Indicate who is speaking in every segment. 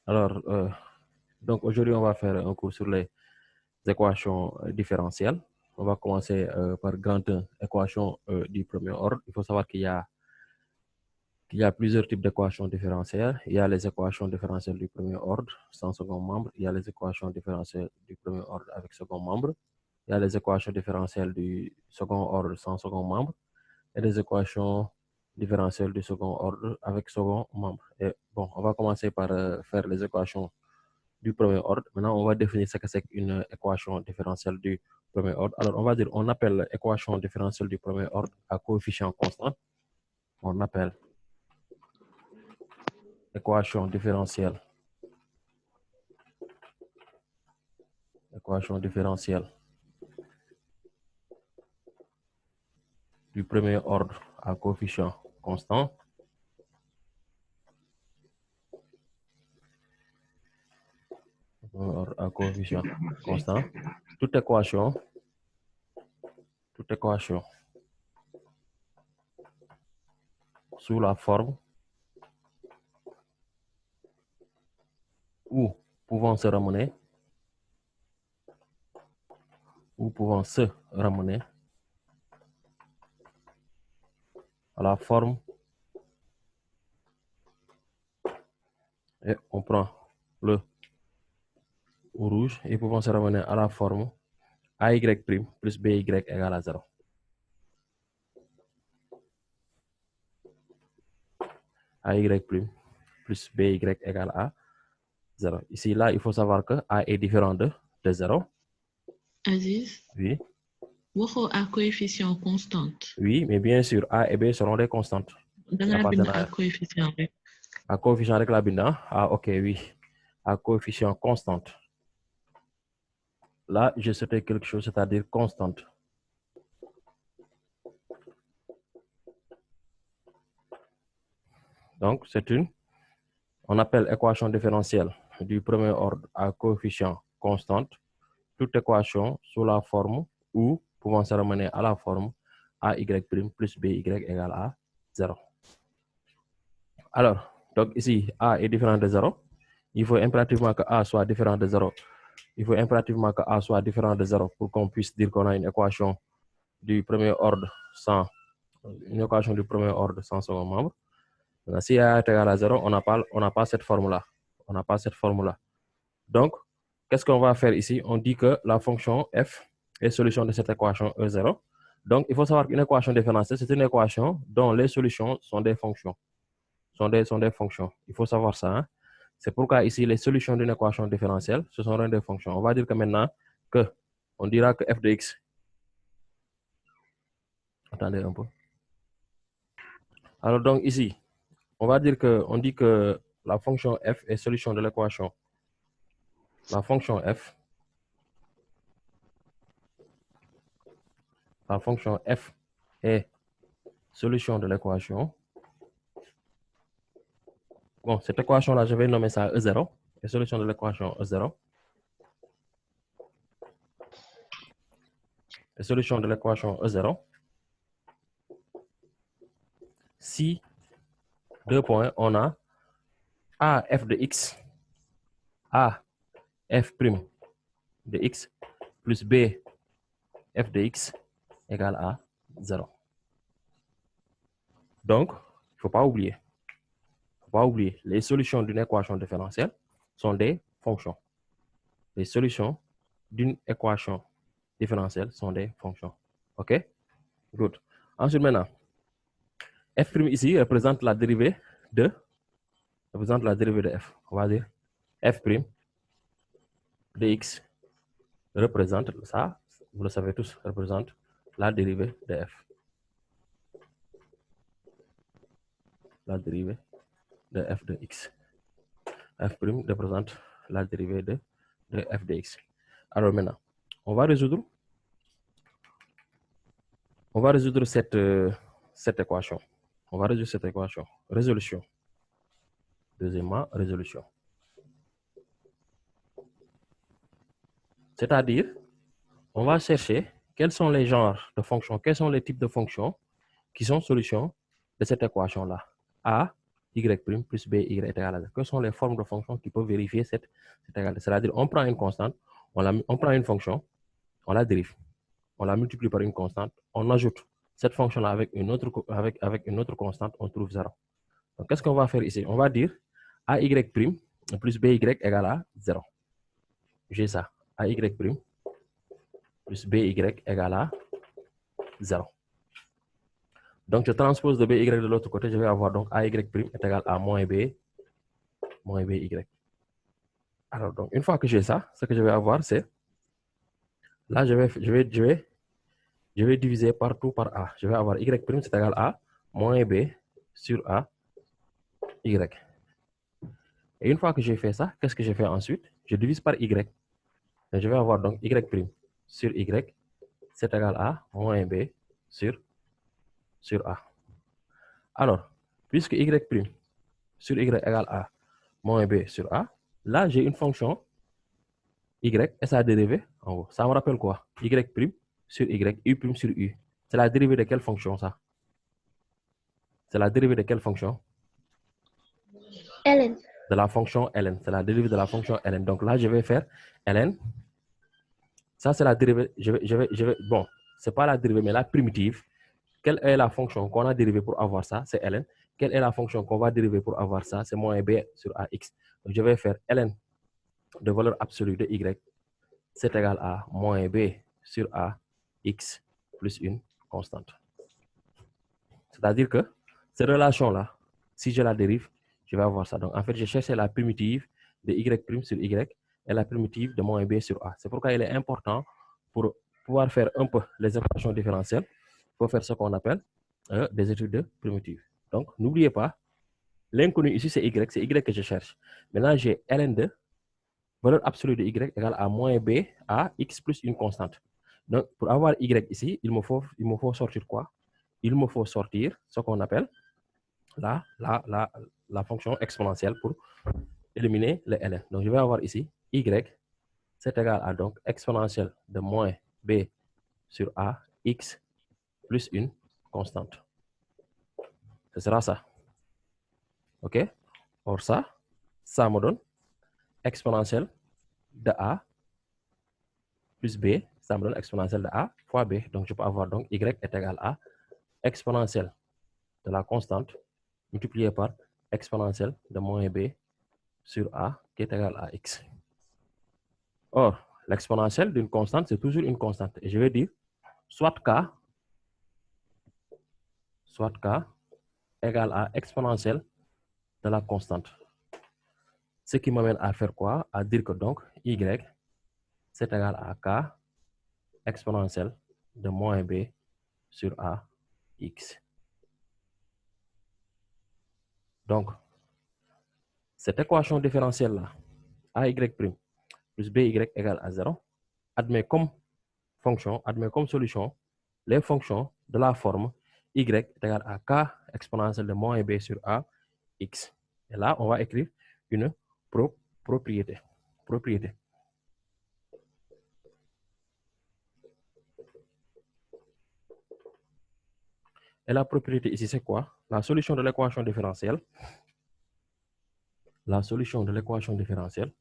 Speaker 1: Alors, donc aujourd'hui, on va faire un cours sur les équations différentielles. On va commencer par grand 1, équation du premier ordre. Il faut savoir qu'il y a plusieurs types d'équations différentielles. Il y a les équations différentielles du premier ordre sans second membre. Il y a les équations différentielles du premier ordre avec second membre. Il y a les équations différentielles du second ordre sans second membre et les équations différentielles du second ordre avec second membre. Et bon, on va commencer par faire les équations du premier ordre. Maintenant, on va définir ce que c'est qu'une équation différentielle du premier ordre. Alors, on va dire, on appelle l'équation différentielle du premier ordre à coefficient constant. On appelle équation différentielle du premier ordre à coefficient constant. À coefficient constant. Toute équation sous la forme ou pouvant se ramener à la forme, et on prend le rouge, et pouvant se ramener à la forme AY' plus BY égale à 0. AY' plus BY égale à 0. Ici, là, il faut savoir que A est différent de 0.
Speaker 2: Aziz,
Speaker 1: Oui.
Speaker 2: waxoo à coefficient constante.
Speaker 1: Oui, mais bien sûr, A et B seront des constantes.
Speaker 2: Dangaa bind à coefficient rek.
Speaker 1: À coefficient rek la bind. Ah, ok, oui. À coefficient constante. Là, je sais quelque chose, c'est-à-dire constante. Donc, on appelle équation différentielle du premier ordre à coefficient constante toute équation sous la forme ou pouvant se ramener à la forme AY' plus BY égale à 0. Alors, donc ici, A est différent de 0. Il faut impérativement que A soit différent de 0. Il faut impérativement que A soit différent de 0 pour qu'on puisse dire qu'on a une équation du premier ordre sans second membre. Maintenant, si A est égal à 0, on n'a pas cette forme-là. On n'a pas cette forme-là. Donc, qu'est-ce qu'on va faire ici? On dit que la fonction f est solution de cette équation E0. Donc, il faut savoir qu'une équation différentielle, c'est une équation dont les solutions sont des fonctions. Sont des fonctions. Il faut savoir ça. Hein? C'est pourquoi ici, les solutions d'une équation différentielle, ce sont des fonctions. On va dire que maintenant, on dira que f de x. Attendez un peu. Alors, donc ici, on dit que la fonction f est solution de l'équation. La fonction f est solution de l'équation. Bon, cette équation-là, je vais nommer ça E0. Et solution de l'équation E0. Et solution de l'équation E0. Si, deux points, on a A f de x, A f' de x plus B f de x égale à 0. Donc, il ne faut pas oublier. Les solutions d'une équation différentielle sont des fonctions. Les solutions d'une équation différentielle sont des fonctions. OK? Good. Ensuite, maintenant, f' ici représente la dérivée de f. On va dire f' de x représente, ça, vous le savez tous, représente la dérivée de f. La dérivée de f de x. F' représente la dérivée de f de x. Alors maintenant, on va résoudre cette équation. On va résoudre cette équation. Résolution. Deuxièmement, résolution. C'est-à-dire, on va chercher quels sont les genres de fonctions, quels sont les types de fonctions qui sont solutions de cette équation-là. A y' plus b y est égal à 0. Quelles sont les formes de fonctions qui peuvent vérifier cette égalité? C'est-à-dire, on prend une constante, on prend une fonction, on la dérive, on la multiplie par une constante, on ajoute cette fonction-là avec une autre constante, on trouve 0. Donc, qu'est-ce qu'on va faire ici? On va dire AY' plus BY égale à 0. J'ai ça. AY' plus BY égale à 0. Donc, je transpose de BY de l'autre côté, je vais avoir donc AY' est égal à moins BY. Alors, donc, une fois que j'ai ça, ce que je vais avoir, c'est, là, je vais diviser partout par A. Je vais avoir Y' c'est égal à moins B sur A, Y. Et une fois que j'ai fait ça, qu'est-ce que je fais ensuite? Je divise par Y. Et je vais avoir donc Y' sur Y, c'est égal à moins B sur A. Alors, puisque Y' sur Y égale à moins B sur A, là, j'ai une fonction Y et sa dérivée en haut. Ça me rappelle quoi? Y' sur Y, U' sur U. C'est la dérivée de quelle fonction, ça? C'est la dérivée de quelle fonction?
Speaker 3: ln.
Speaker 1: De la fonction ln. C'est la dérivée de la fonction ln. Donc là, je vais faire ln. Ça, c'est la dérivée. Bon, c'est pas la dérivée, mais la primitive. Quelle est la fonction qu'on a dérivée pour avoir ça? C'est ln. Quelle est la fonction qu'on va dériver pour avoir ça? C'est moins b sur ax. Donc, je vais faire ln de valeur absolue de y, c'est égal à moins b sur ax plus une constante. C'est-à-dire que cette relation-là, si je la dérive, je vais avoir ça. Donc, en fait, j'ai cherché la primitive de y' sur y et la primitive de moins b sur a. C'est pourquoi il est important, pour pouvoir faire un peu les équations différentielles, il faut faire ce qu'on appelle des études de primitives. Donc, n'oubliez pas, l'inconnu ici, c'est y que je cherche. Maintenant, j'ai ln de valeur absolue de y égale à moins b à x plus une constante. Donc, pour avoir y ici, il me faut sortir quoi? Il me faut sortir ce qu'on appelle la fonction exponentielle pour éliminer le ln. Donc, je vais avoir ici y, c'est égal à donc exponentielle de moins b sur a x plus une constante. Ce sera ça. OK? Or ça me donne exponentielle de a plus b, ça me donne exponentielle de a fois b. Donc, je peux avoir donc y est égal à exponentielle de la constante multiplié par exponentielle de moins b sur a qui est égal à x. Or, l'exponentielle d'une constante, c'est toujours une constante. Et je vais dire soit k égale à exponentielle de la constante. Ce qui m'amène à faire quoi? À dire que donc y, c'est égal à k exponentielle de moins b sur a x. Donc, cette équation différentielle-là, AY' plus BY égale à 0, admet comme solution les fonctions de la forme y est égal à k exponentielle de moins b sur a x. Et là, on va écrire une propriété. Et la propriété ici, c'est quoi? La solution de l'équation différentielle. La solution de l'équation différentielle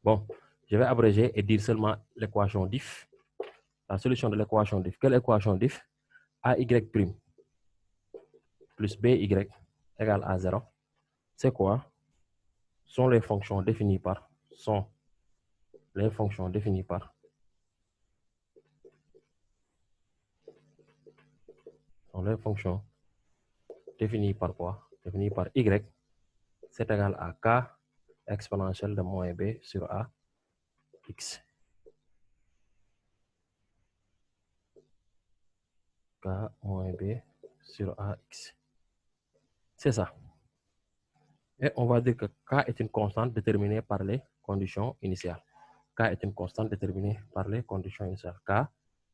Speaker 1: Bon, je vais abréger et dire seulement l'équation diff. La solution de l'équation diff. Quelle équation diff? AY' plus BY égale à 0. C'est quoi? Sont les fonctions définies par quoi? Définies par y, c'est égal à k exponentielle de moins b sur a x. K moins b sur a x. C'est ça. Et on va dire que k est une constante déterminée par les conditions initiales. K est une constante déterminée par les conditions initiales. K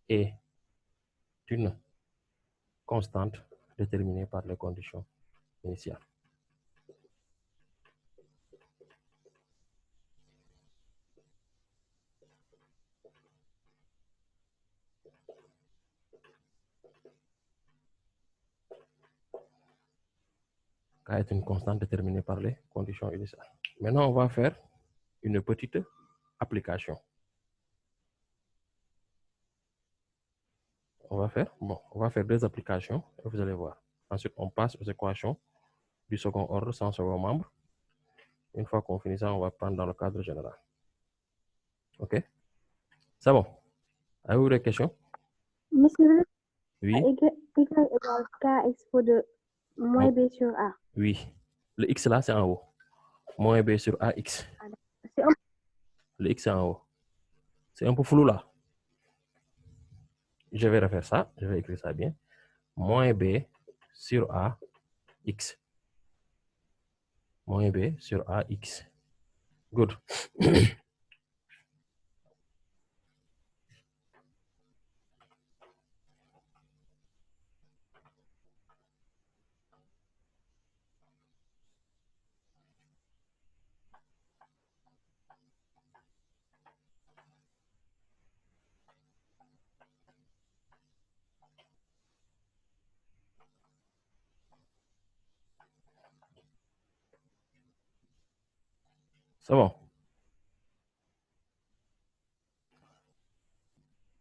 Speaker 1: est une constante déterminée par les conditions initiales. K est une constante déterminée par les conditions initiales. Maintenant, on va faire une petite application. On va faire deux applications et vous allez voir. Ensuite, on passe aux équations du second ordre sans second membre. Une fois qu'on finit ça, on va prendre dans le cadre général. OK? C'est bon? Avez-vous des questions?
Speaker 3: Monsieur,
Speaker 1: Oui.
Speaker 3: Y égale K expo de moins B sur A.
Speaker 1: Oui. Le X là, c'est en haut. Moins B sur AX. Le X est en haut. C'est un peu flou là. Je vais refaire ça. Je vais écrire ça bien. Moins B sur AX. Moins B sur AX. Good. C'est bon.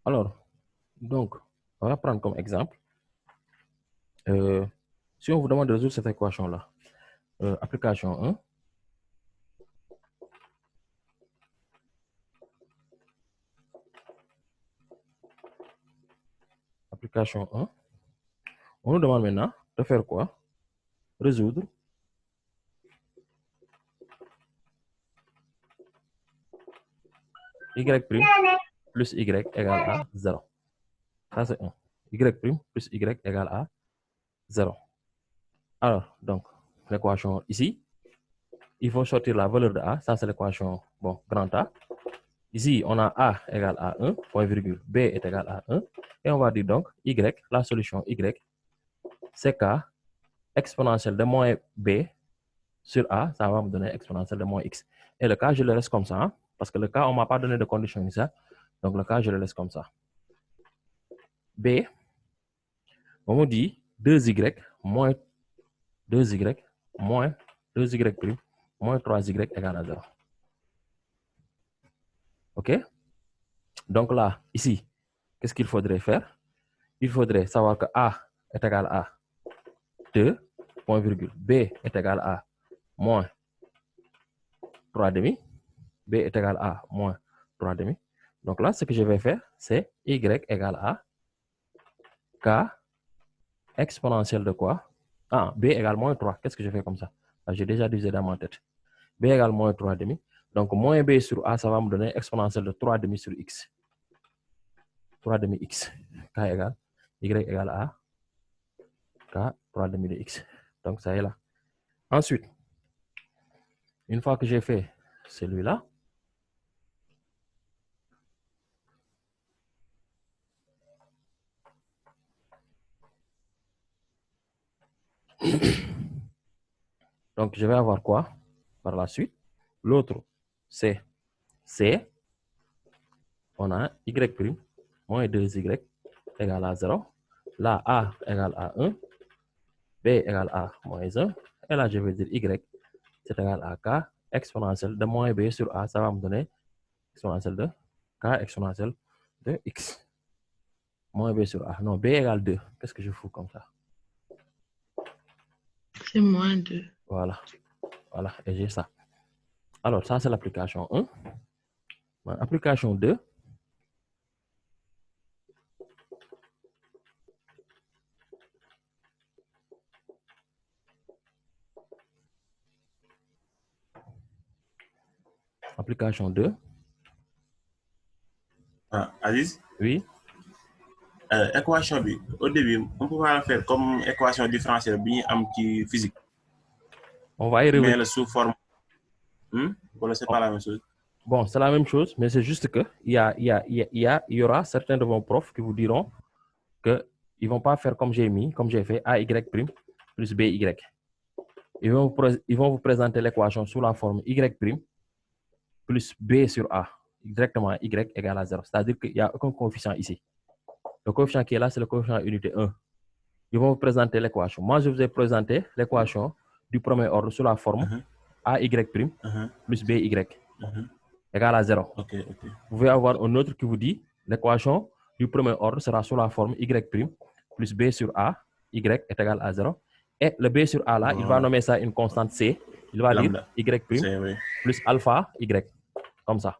Speaker 1: Alors, donc, on va prendre comme exemple. Si on vous demande de résoudre cette équation-là, application 1, application 1, on nous demande maintenant de faire quoi? Résoudre y' plus y égale à 0. Ça, c'est 1. Y' plus y égale à 0. Alors, donc, l'équation ici, il faut sortir la valeur de A. Ça, c'est l'équation, grand A. Ici, on a A égale à 1, point virgule, B est égal à 1. Et on va dire donc, Y, la solution Y, c'est K exponentielle de moins B sur A, ça va me donner exponentielle de moins X. Et le K, je le laisse comme ça, hein, parce que le K, on ne m'a pas donné de condition initiale. Donc, le K, je le laisse comme ça. B, on me dit 2Y moins 2Y moins 2Y' moins 3Y égale à 0. OK? Donc là, ici, qu'est-ce qu'il faudrait faire? Il faudrait savoir que A est égal à 2, point virgule, B est égal à moins 3 demi, B est égal à moins 3 demi. Donc là, ce que je vais faire, c'est Y égale à K exponentielle de quoi? Ah, B égale moins 3. Qu'est-ce que je fais comme ça? J'ai déjà divisé dans ma tête. B égale moins 3 demi. Donc, moins B sur A, ça va me donner exponentielle de 3 demi sur X. 3 demi X. K égale Y égale à K 3 demi de X. Donc, ça est là. Ensuite, une fois que j'ai fait celui-là, donc je vais avoir quoi par la suite? L'autre, c'est C. On a Y' moins 2Y égale à 0. Là, A égale à 1. B égale à moins 1. Et là, je vais dire Y, c'est égal à K exponentielle de moins B sur A. Ça va me donner exponentielle de K exponentielle de X. Moins B sur A. Non, B égale 2. Qu'est-ce que je fous comme ça?
Speaker 2: C'est moins 2.
Speaker 1: Voilà. Voilà, et j'ai ça. Alors, ça, c'est l'application 1. Application 2. Application 2.
Speaker 4: Aziz?
Speaker 1: Oui.
Speaker 4: Équation B, au début, on peut pas la faire comme équation différentielle bien en physique.
Speaker 1: On va y revenir.
Speaker 4: Mais sous forme. Voilà, c'est pas la même chose.
Speaker 1: Bon, c'est la même chose, mais c'est juste que il y aura certains de vos profs qui vous diront que ils vont pas faire comme j'ai mis, comme j'ai fait AY' plus BY. Ils vont vous présenter l'équation sous la forme Y' plus B sur A. Directement Y égale à 0. C'est-à-dire qu'il n'y a aucun coefficient ici. Le coefficient qui est là, c'est le coefficient unité 1. Ils vont vous présenter l'équation. Moi, je vous ai présenté l'équation du premier ordre sous la forme AY' plus BY égale à 0. Vous pouvez avoir un autre qui vous dit l'équation du premier ordre sera sous la forme Y' plus B sur A, Y est égal à 0. Et le B sur A là, il va nommer ça une constante C. Il va dire Y' plus alpha Y, comme ça.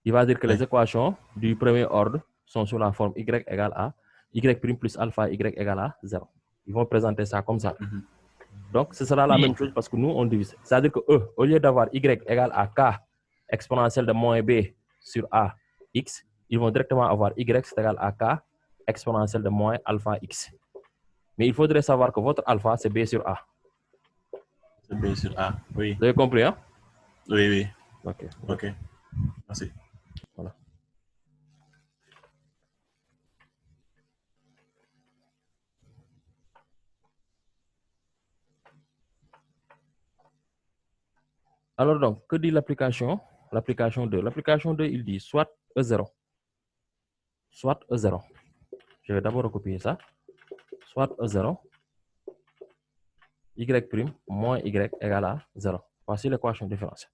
Speaker 1: Il va dire que les équations du premier ordre sont sous la forme Y égale à Y' plus alpha Y égale à 0. Ils vont présenter ça comme ça. Donc, ce sera la même chose parce que nous, on divise. C'est-à-dire que E, au lieu d'avoir Y égale à K exponentielle de moins B sur A, X, ils vont directement avoir Y c'est égal à K exponentielle de moins alpha X. Mais il faudrait savoir que votre alpha, c'est B sur A.
Speaker 4: C'est B sur A, oui.
Speaker 1: Vous avez compris, hein?
Speaker 4: Oui, oui.
Speaker 1: Ok.
Speaker 4: Merci.
Speaker 1: Voilà. Alors donc, que dit l'application? L'application 2. L'application 2, il dit soit E0, soit E0. Je vais d'abord recopier ça. Soit E0, Y' moins Y égale à 0. Voici l'équation différentielle.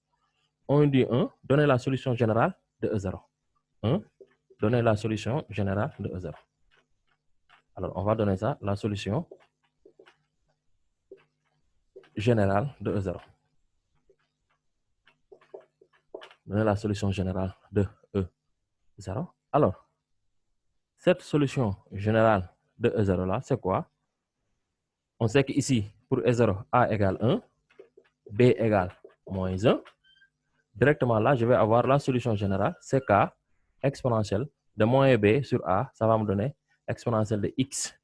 Speaker 1: On dit 1, donnez la solution générale de E0. 1, donnez la solution générale de E0. Alors, on va donner ça, la solution générale de E0. Donner la solution générale de E0. Alors, cette solution générale de E0 là, c'est quoi? On sait qu'ici, pour E0, A égale 1, B égale moins 1. Directement là, je vais avoir la solution générale, c'est K exponentielle de moins B sur A, ça va me donner exponentielle de X.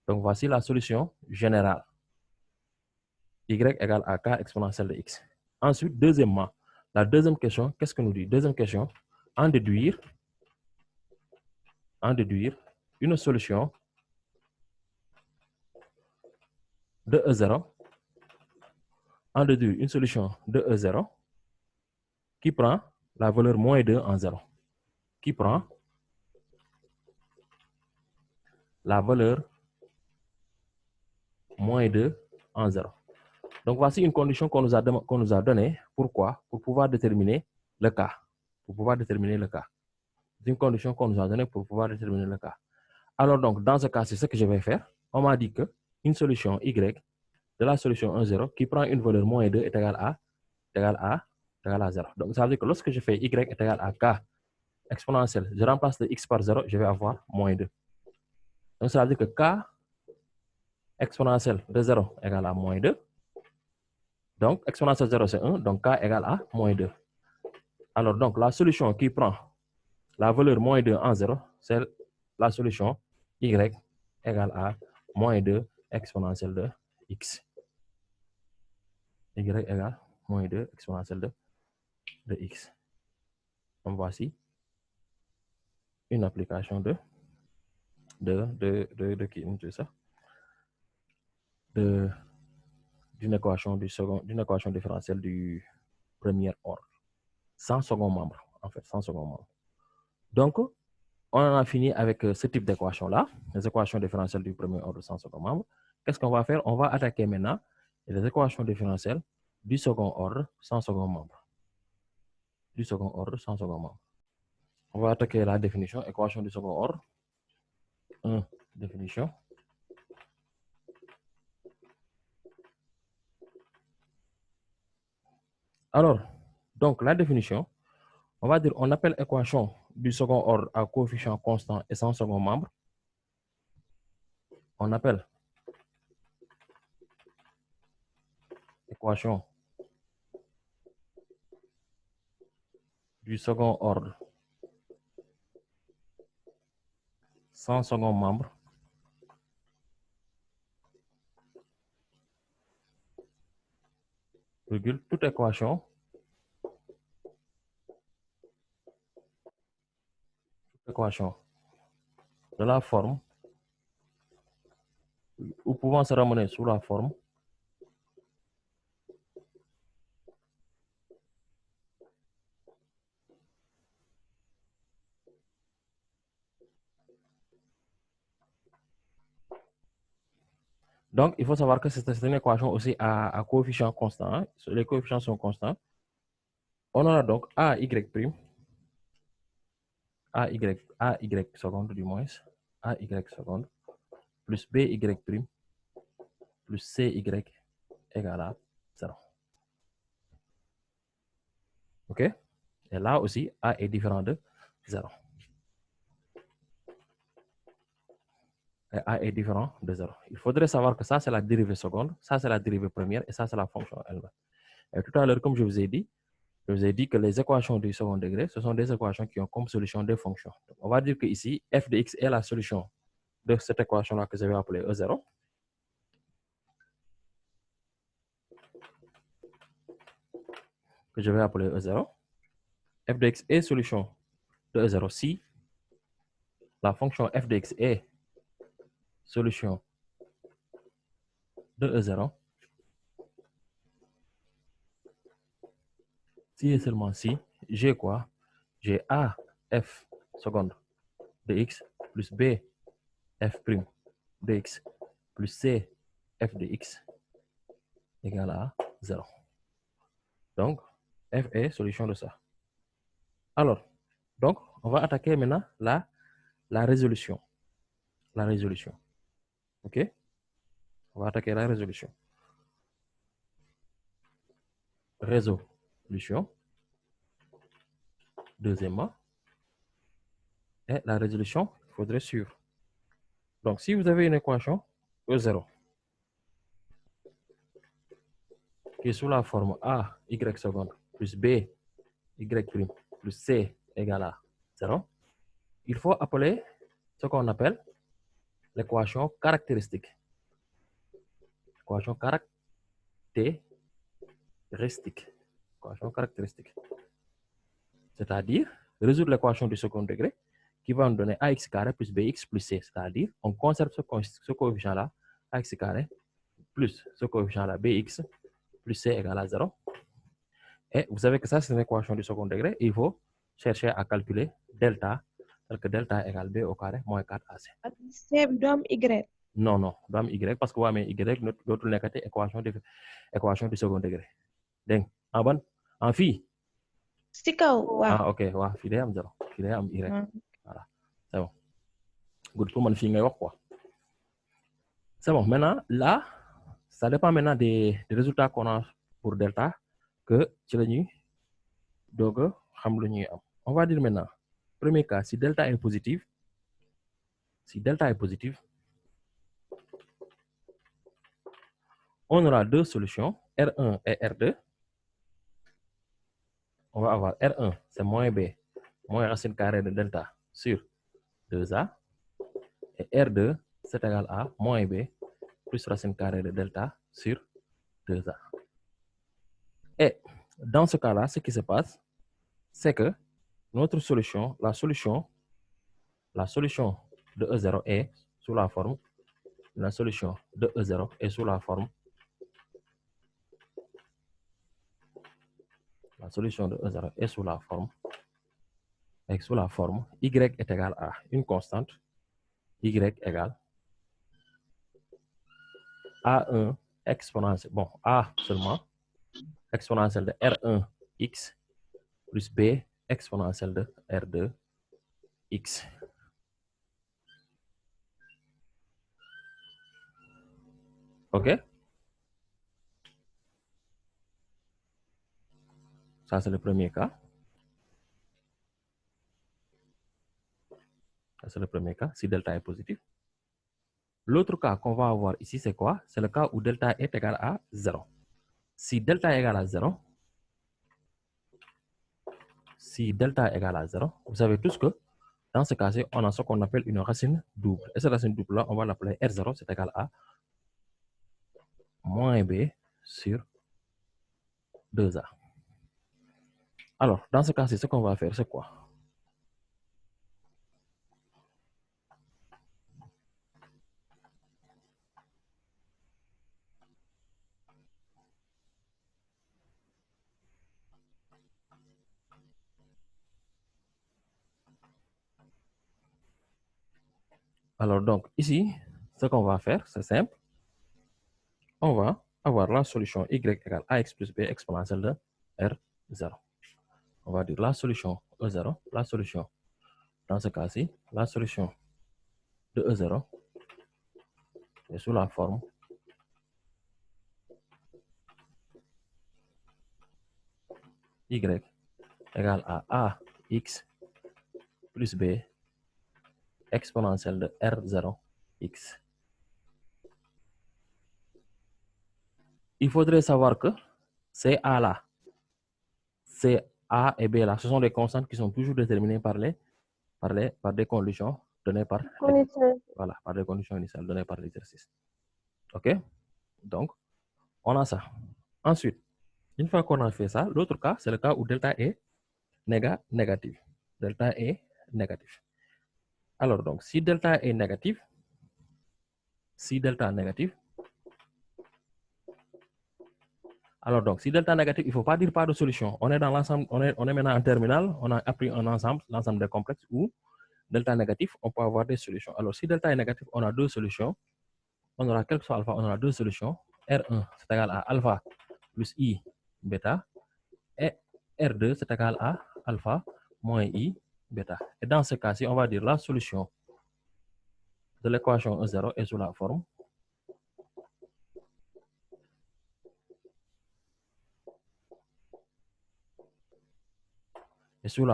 Speaker 1: Donc, voici la solution générale. Y égale à K exponentielle de X. Ensuite, deuxièmement, la deuxième question, qu'est-ce que nous dit? Deuxième question, en déduire une solution de E0, en déduire une solution de E0 qui prend la valeur moins 2 en 0. Qui prend la valeur moins 2 en 0. Donc, voici une condition qu'on nous a donnée. Pourquoi? Pour pouvoir déterminer le cas. Pour pouvoir déterminer le cas. C'est une condition qu'on nous a donnée pour pouvoir déterminer le cas. Alors, donc, dans ce cas, c'est ce que je vais faire. On m'a dit que une solution Y de la solution 1, 0 qui prend une valeur moins 2 est égale à 0. Donc, ça veut dire que lorsque je fais Y est égal à K exponentielle, je remplace le X par 0, je vais avoir moins 2. Donc, ça veut dire que K exponentielle de 0 égale à moins 2. Donc, exponentielle 0, c'est 1. Donc, K égale à moins 2. Alors, donc, la solution qui prend la valeur moins 2 en 0, c'est la solution Y égale à moins 2 exponentielle de X. Y égale moins 2 exponentielle de X. Donc, voici une application d'une équation différentielle du premier ordre, sans second membre, en fait, sans second membre. Donc, on en a fini avec ce type d'équation-là, les équations différentielles du premier ordre sans second membre. Qu'est-ce qu'on va faire? On va attaquer maintenant les équations différentielles du second ordre sans second membre. Du second ordre sans second membre. On va attaquer la définition, équation du second ordre. 1, définition. Alors, donc la définition, on va dire, on appelle équation du second ordre à coefficient constant et sans second membre. On appelle équation du second ordre sans second membre virgule toute équation de la forme ou pouvant se ramener sous la forme Donc, il faut savoir que c'est une équation aussi à coefficient constant. Hein. Les coefficients sont constants. On aura donc AY', AY seconde du moins, AY seconde, plus BY' plus CY égale à 0. OK? Et là aussi, A est différent de 0. Et A est différent de 0. Il faudrait savoir que ça, c'est la dérivée seconde, ça, c'est la dérivée première, et ça, c'est la fonction elle-même. Et tout à l'heure, comme je vous ai dit que les équations du second degré, ce sont des équations qui ont comme solution des fonctions. Donc, on va dire que ici, f de x est la solution de cette équation-là que je vais appeler E0. Que je vais appeler E0. F de x est solution de E0 si la fonction f de x est solution de E0 si et seulement si j'ai quoi? J'ai A f seconde de x plus B f prime de x plus C f de x égale à 0. Donc, f est solution de ça. Alors, donc, on va attaquer maintenant la résolution. La résolution. OK? On va attaquer la résolution. Résolution. Deuxièmement, et la résolution, il faudrait suivre. Donc, si vous avez une équation E0 qui est sous la forme A, Y seconde, plus B, Y prime, plus C égale à 0, il faut appeler ce qu'on appelle l'équation caractéristique. Équation caractéristique. Équation caractéristique. C'est-à-dire résoudre l'équation du second degré qui va nous donner ax carré plus bx plus c. C'est-à-dire on conserve ce coefficient-là, ax carré plus ce coefficient-là, bx plus c égale à 0. Et vous savez que ça, c'est une équation du second degré. Il faut chercher à calculer delta, parce que delta égale b au carré moins 4ac.
Speaker 5: C bi doom y.
Speaker 1: Non, non, du am y parce que waa mais y dootul nekkati équation du second degré. Dégg nga en ban en fii.
Speaker 5: Si kaw waaw.
Speaker 1: Ah ok waaw fii day am 0 fii day am y. Voilà, c'est bon. Good pour man fii ngay wax quoi. C'est bon, maintenant là, ça dépend maintenant des résultats qu'on a pour delta que ci la ñuy doog a xam lu ñuy am. On va dire maintenant, premier cas, si delta est positif, on aura deux solutions, R1 et R2. On va avoir R1, c'est moins B, moins racine carrée de delta sur 2A. Et R2, c'est égal à moins B plus racine carrée de delta sur 2A. Et dans ce cas-là, ce qui se passe, c'est que notre solution, la solution de E0 est sous la forme, la solution de E0 est sous la forme, la solution de E0 est sous la forme, y est égal à une constante, y égale A1 exponentielle, bon, A seulement, exponentielle de R1x plus B exponentielle de R2x. OK? Ça, c'est le premier cas. Ça, c'est le premier cas, si delta est positif. L'autre cas qu'on va avoir ici, c'est quoi? C'est le cas où delta est égal à 0. Si delta est égal à 0, vous savez tous que dans ce cas-ci, on a ce qu'on appelle une racine double. Et cette racine double-là, on va l'appeler R0, c'est égal à moins B sur 2A. Alors, dans ce cas-ci, ce qu'on va faire, c'est quoi? Alors, donc, ici, ce qu'on va faire, c'est simple. on va avoir la solution y égale ax plus b exponentielle de R0. On va dire la solution E0, la solution, dans ce cas-ci, la solution de E0 est sous la forme y égale à ax plus b exponentielle de R0x. Il faudrait savoir que ces A là, ces A et B là, ce sont des constantes qui sont toujours déterminées par des conditions données par par des conditions initiales données par l'exercice. OK? Donc, on a ça. Ensuite, une fois qu'on a fait ça, l'autre cas, c'est le cas où delta est négatif. Delta est négatif. Alors, donc, si delta est négatif, alors donc, si delta négatif, il ne faut pas dire pas de solution. On est dans l'ensemble, on est maintenant en terminale, on a appris un ensemble, l'ensemble des complexes où delta négatif, on peut avoir des solutions. Alors, si delta est négatif, on a deux solutions. On aura quel que soit alpha, on aura deux solutions. R1, c'est égal à alpha plus I bêta. Et R2, c'est égal à alpha moins I bêta. Et dans ce cas-ci, on va dire la solution de l'équation E0 est sous la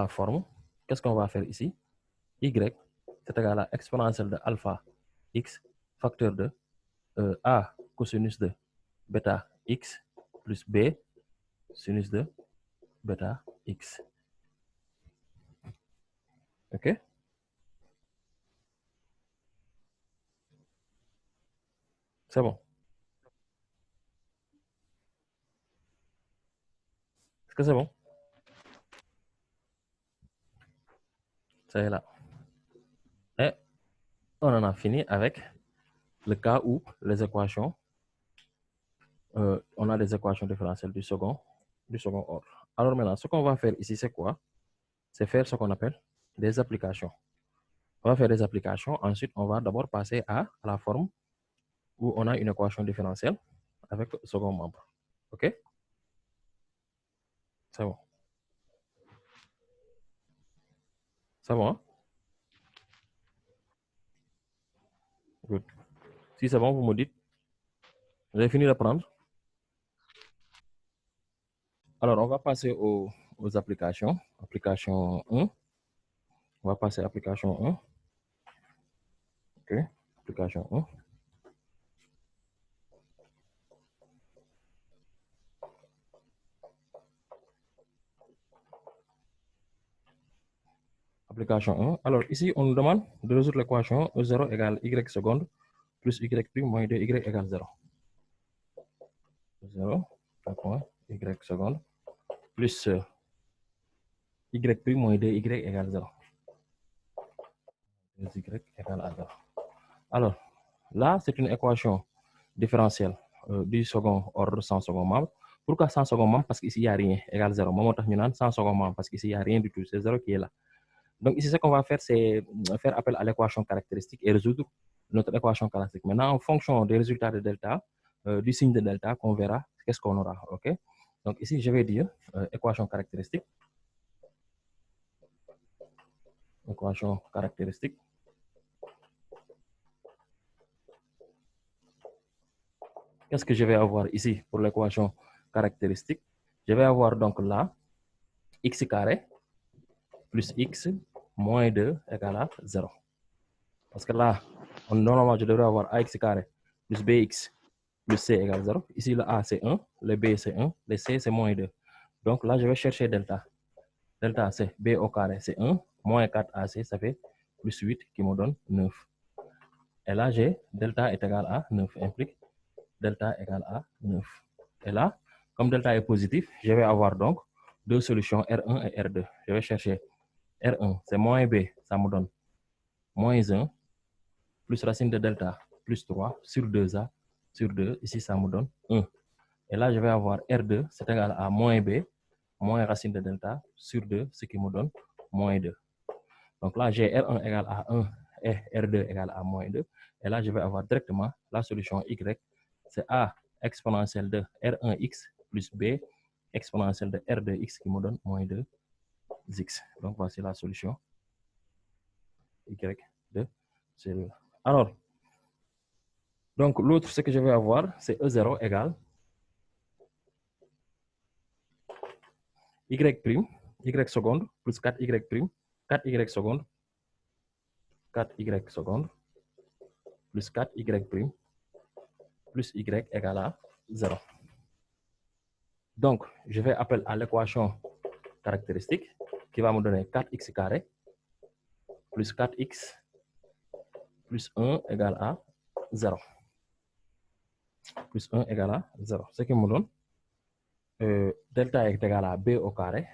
Speaker 1: forme qu'est-ce qu'on va faire ici? Y, c'est égal à exponentielle de alpha x facteur de A cosinus de bêta x plus B sinus de bêta x. OK? C'est bon. Est-ce que c'est bon? Ça est là. Et on en a fini avec le cas où les équations, on a des équations différentielles du second ordre. Alors maintenant, ce qu'on va faire ici, c'est quoi? C'est faire ce qu'on appelle des applications. On va faire des applications. Ensuite, on va d'abord passer à la forme où on a une équation différentielle avec le second membre. OK? C'est bon. C'est bon, hein? Good. Si c'est bon, vous me dites. Vous avez fini d'apprendre? Alors, on va passer aux applications. Application 1. On va passer à application 1. OK. Application 1. Application 1. Alors, ici, on nous demande de résoudre l'équation E0 égale y seconde plus y prime moins 2y égale 0. 0, y seconde plus y prime moins 2y égale 0. Y égale à 0. Alors, là, c'est une équation différentielle du second ordre sans second membre. Pourquoi sans second membre? Parce qu'ici, il n'y a rien, égale 0. Moi, sans second membre, parce qu'ici, il n'y a rien du tout. C'est 0 qui est là. Donc, ici, ce qu'on va faire, c'est faire appel à l'équation caractéristique et résoudre notre équation caractéristique. Maintenant, en fonction des résultats de delta, du signe de delta, qu'on verra qu'est-ce qu'on aura. OK? Donc, ici, je vais dire équation caractéristique. Équation caractéristique. Qu'est-ce que je vais avoir ici pour l'équation caractéristique? Je vais avoir donc là x carré plus x moins 2 égale à 0. Parce que là, normalement, je devrais avoir ax carré plus bx plus c égale 0. Ici, le a, c'est 1, le b, c'est 1, le c, c'est moins 2. Donc là, je vais chercher delta. Delta, c'est b au carré, c'est 1, moins 4ac, ça fait plus 8 qui me donne 9. Et là, j'ai delta est égal à 9, implique delta égale à 9. Et là, comme delta est positif, je vais avoir donc deux solutions, R1 et R2. Je vais chercher R1, c'est moins b, ça me donne moins 1, plus racine de delta, plus 3, sur 2a, sur 2, ici ça me donne 1. Et là, je vais avoir R2, c'est égal à moins b, moins racine de delta, sur 2, ce qui me donne moins 2. Donc là, j'ai R1 égale à 1 et R2 égale à moins 2. Et là, je vais avoir directement la solution Y, c'est A exponentielle de R1x plus B exponentielle de R2x qui me donne moins 2x. Donc, voici la solution y de cellule. Alors, donc l'autre, ce que je vais avoir, c'est E0 égale y prime, y seconde plus 4y prime, 4y seconde, 4y seconde plus 4y prime plus y égale à 0. Donc, je vais appeler à l'équation caractéristique qui va me donner 4x carré plus 4x plus 1 égale à 0. Plus 1 égale à 0. Ce qui me donne delta est égal à b au carré,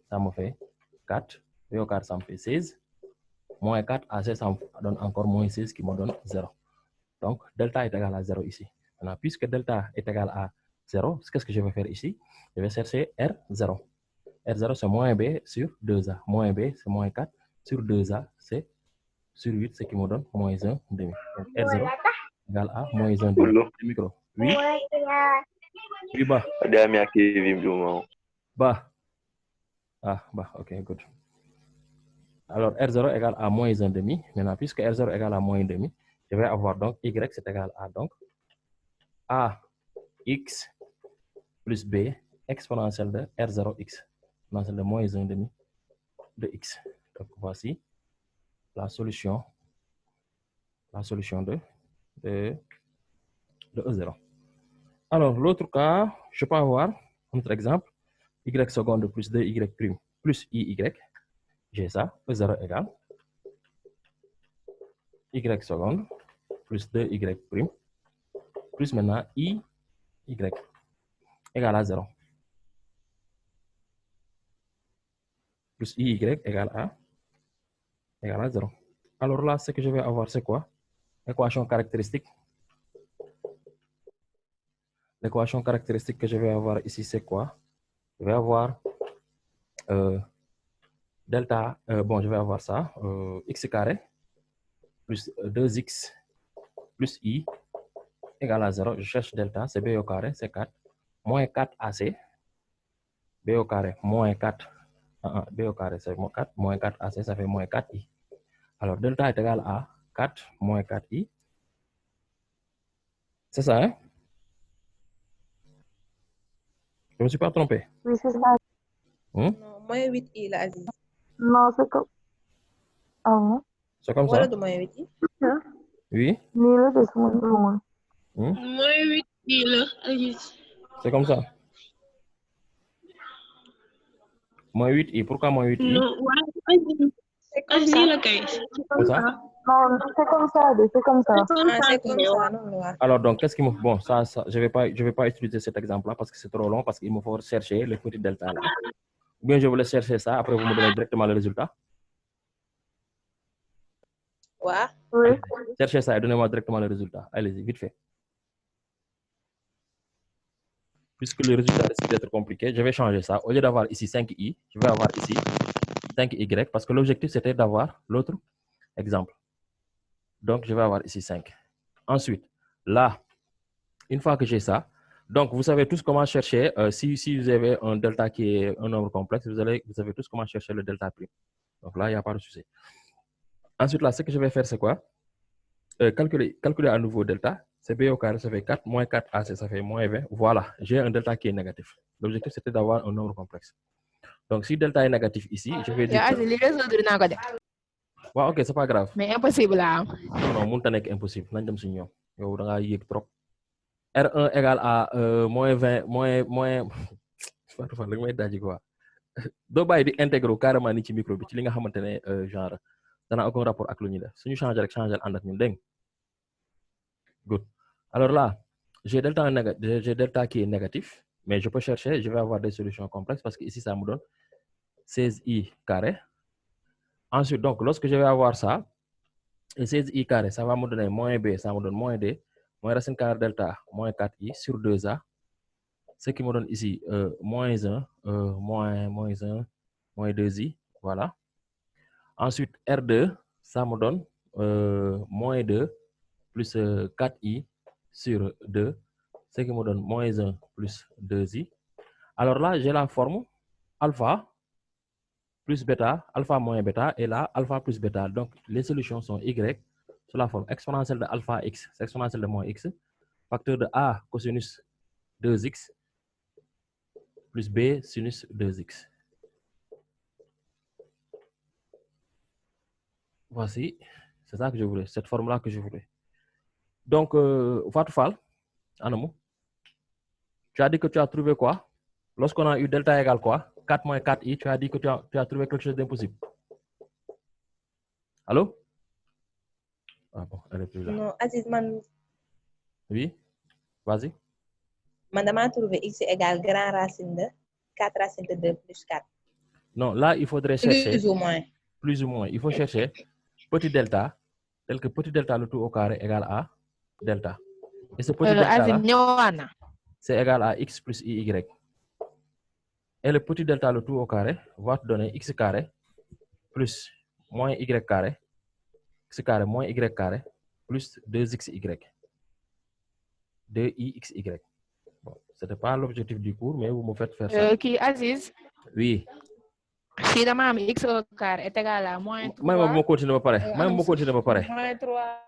Speaker 1: ça me fait 4, b au carré ça me fait 16, moins 4 AC ça me donne encore moins 16 qui me donne 0. Donc delta est égal à 0 ici. Maintenant, puisque delta est égal à 0, qu'est-ce que je vais faire ici? Je vais chercher R0. R0 c'est moins b sur 2a. Moins b c'est moins 4 sur 2a, c'est sur 8, ce qui me donne moins 1 demi. Donc R0 égale à moins 1 demi. Micro. Oui. Oui, bah. Bah. Ah, bah, ok, good. Alors, R0 égale à moins 1 demi. Maintenant, puisque R0 égale à moins 1 demi, je vais avoir donc Y c'est égal à donc AX plus B exponentielle de R0X. Exponentielle de moins 1 demi de X. Donc, voici la solution de E0. Alors, l'autre cas, je peux avoir, notre exemple, Y seconde plus 2Y prime plus IY. J'ai ça, E0 égale Y seconde plus 2Y prime plus maintenant IY égale à 0. Plus IY égale à 0. Alors là, ce que je vais avoir, c'est quoi? L'équation caractéristique. L'équation caractéristique que je vais avoir ici, c'est quoi? Je vais avoir delta, je vais avoir ça, x carré plus 2x plus i égale à 0. Je cherche delta, c'est b au carré, c'est 4. Moins 4 AC, b au carré, moins 4, b au carré, c'est 4, moins 4 AC, ça fait moins 4i. Alors, delta est égal à 4 moins 4i. C'est ça, hein? Je ne me suis pas trompé.
Speaker 3: Oui, c'est ça.
Speaker 5: Non, moins 8i la Aziz.
Speaker 3: Non, c'est comme... Ah bon?
Speaker 1: C'est comme
Speaker 5: Wala
Speaker 1: ça?
Speaker 5: du moins 8i.
Speaker 1: Oui.
Speaker 3: Nii la de sama numéro.
Speaker 2: Moins 8i la, Aziz.
Speaker 1: C'est comme ça. Moins 8i. Pourquoi moins 8i?
Speaker 2: Non, ouais,
Speaker 5: C'est comme
Speaker 2: Aziz
Speaker 5: ça.
Speaker 2: la kay.
Speaker 1: Comme ça?
Speaker 3: Non, c'est comme ça, c'est comme ça.
Speaker 5: Ah, c'est comme ça, non, là.
Speaker 1: Alors, donc, qu'est-ce qu'il me faut? Bon, ça, je vais pas utiliser cet exemple-là parce que c'est trop long, parce qu'il me faut chercher le petit delta là. Ou bien je voulais chercher ça, après vous me donnez directement le résultat.
Speaker 5: Ouais.
Speaker 3: Oui.
Speaker 1: Cherchez ça et donnez-moi directement le résultat. Allez-y, vite fait. Puisque le résultat risque d'être compliqué, je vais changer ça. Au lieu d'avoir ici 5i, je vais avoir ici 5y, parce que l'objectif c'était d'avoir l'autre exemple. Donc, je vais avoir ici 5. Ensuite, là, une fois que j'ai ça, donc vous savez tous comment chercher, si vous avez un delta qui est un nombre complexe, vous savez tous comment chercher le delta prime. Donc là, il n'y a pas de souci. Ensuite, là, ce que je vais faire, c'est quoi? Calculer à nouveau delta. C'est b au carré, ça fait 4, moins 4 AC, ça fait moins 20. Voilà, j'ai un delta qui est négatif. L'objectif, c'était d'avoir un nombre complexe. Donc, si delta est négatif ici, je vais dire... Ouais, ok, c'est pas grave.
Speaker 6: Mais impossible là.
Speaker 1: Non, mon temps est impossible. R1 égale à moins 20, moins... doo bàyyi di intégrer carrément ni ci micro bi ci li nga xamante ne genre dana aucun rapport ak lu ñuy def suñu changer rek changer ànd ak ñun dégg good. Alors là j'ai delta qui est négatif, mais je peux chercher, je vais avoir des solutions complexes parce que ici ça me donne 16i carré. Ensuite donc lorsque je vais avoir ça, 16i carré, ça va me donner moins b, ça me donne moins d, moins racine carré delta moins 4i sur 2a, ce qui me donne ici moins 1, moins 2i, voilà. Ensuite, R2, ça me donne moins 2 plus 4i sur 2, ce qui me donne moins 1 plus 2i. Alors là, j'ai la forme alpha plus bêta, alpha moins bêta, et là, alpha plus bêta. Donc, les solutions sont y sur la forme exponentielle de alpha x, c'est exponentielle de moins x, facteur de a cosinus 2x, plus b sinus 2x. Voici, c'est ça que je voulais, cette forme-là que je voulais. Donc, Fatou Fall, Anamou, tu as dit que tu as trouvé quoi? Lorsqu'on a eu delta égale quoi? 4 moins 4i, tu as dit que tu as trouvé quelque chose d'impossible. Allô? Ah bon, elle est plus là.
Speaker 5: Non, Aziz,
Speaker 1: Oui, vas-y.
Speaker 5: Madame trouvé x égale grand racine de 4 racine de 2 plus 4.
Speaker 1: Non, là, il faudrait chercher.
Speaker 5: Plus ou moins.
Speaker 1: Plus ou moins. Il faut chercher petit delta, tel que petit delta le tout au carré égale à delta. Et ce petit delta-là, c'est égal à x plus iy. Et le petit delta le tout au carré va te donner x carré plus moins y carré, x carré moins y carré, plus 2xy. 2ixy. Bon, ce n'était pas l'objectif du cours, mais vous me faites faire ça.
Speaker 6: Qui Aziz?
Speaker 1: Oui.
Speaker 6: Si la même x au carré est égal à moins 3.
Speaker 1: Même je continue à pareil. Même je continue à pareil.
Speaker 6: Moins 3.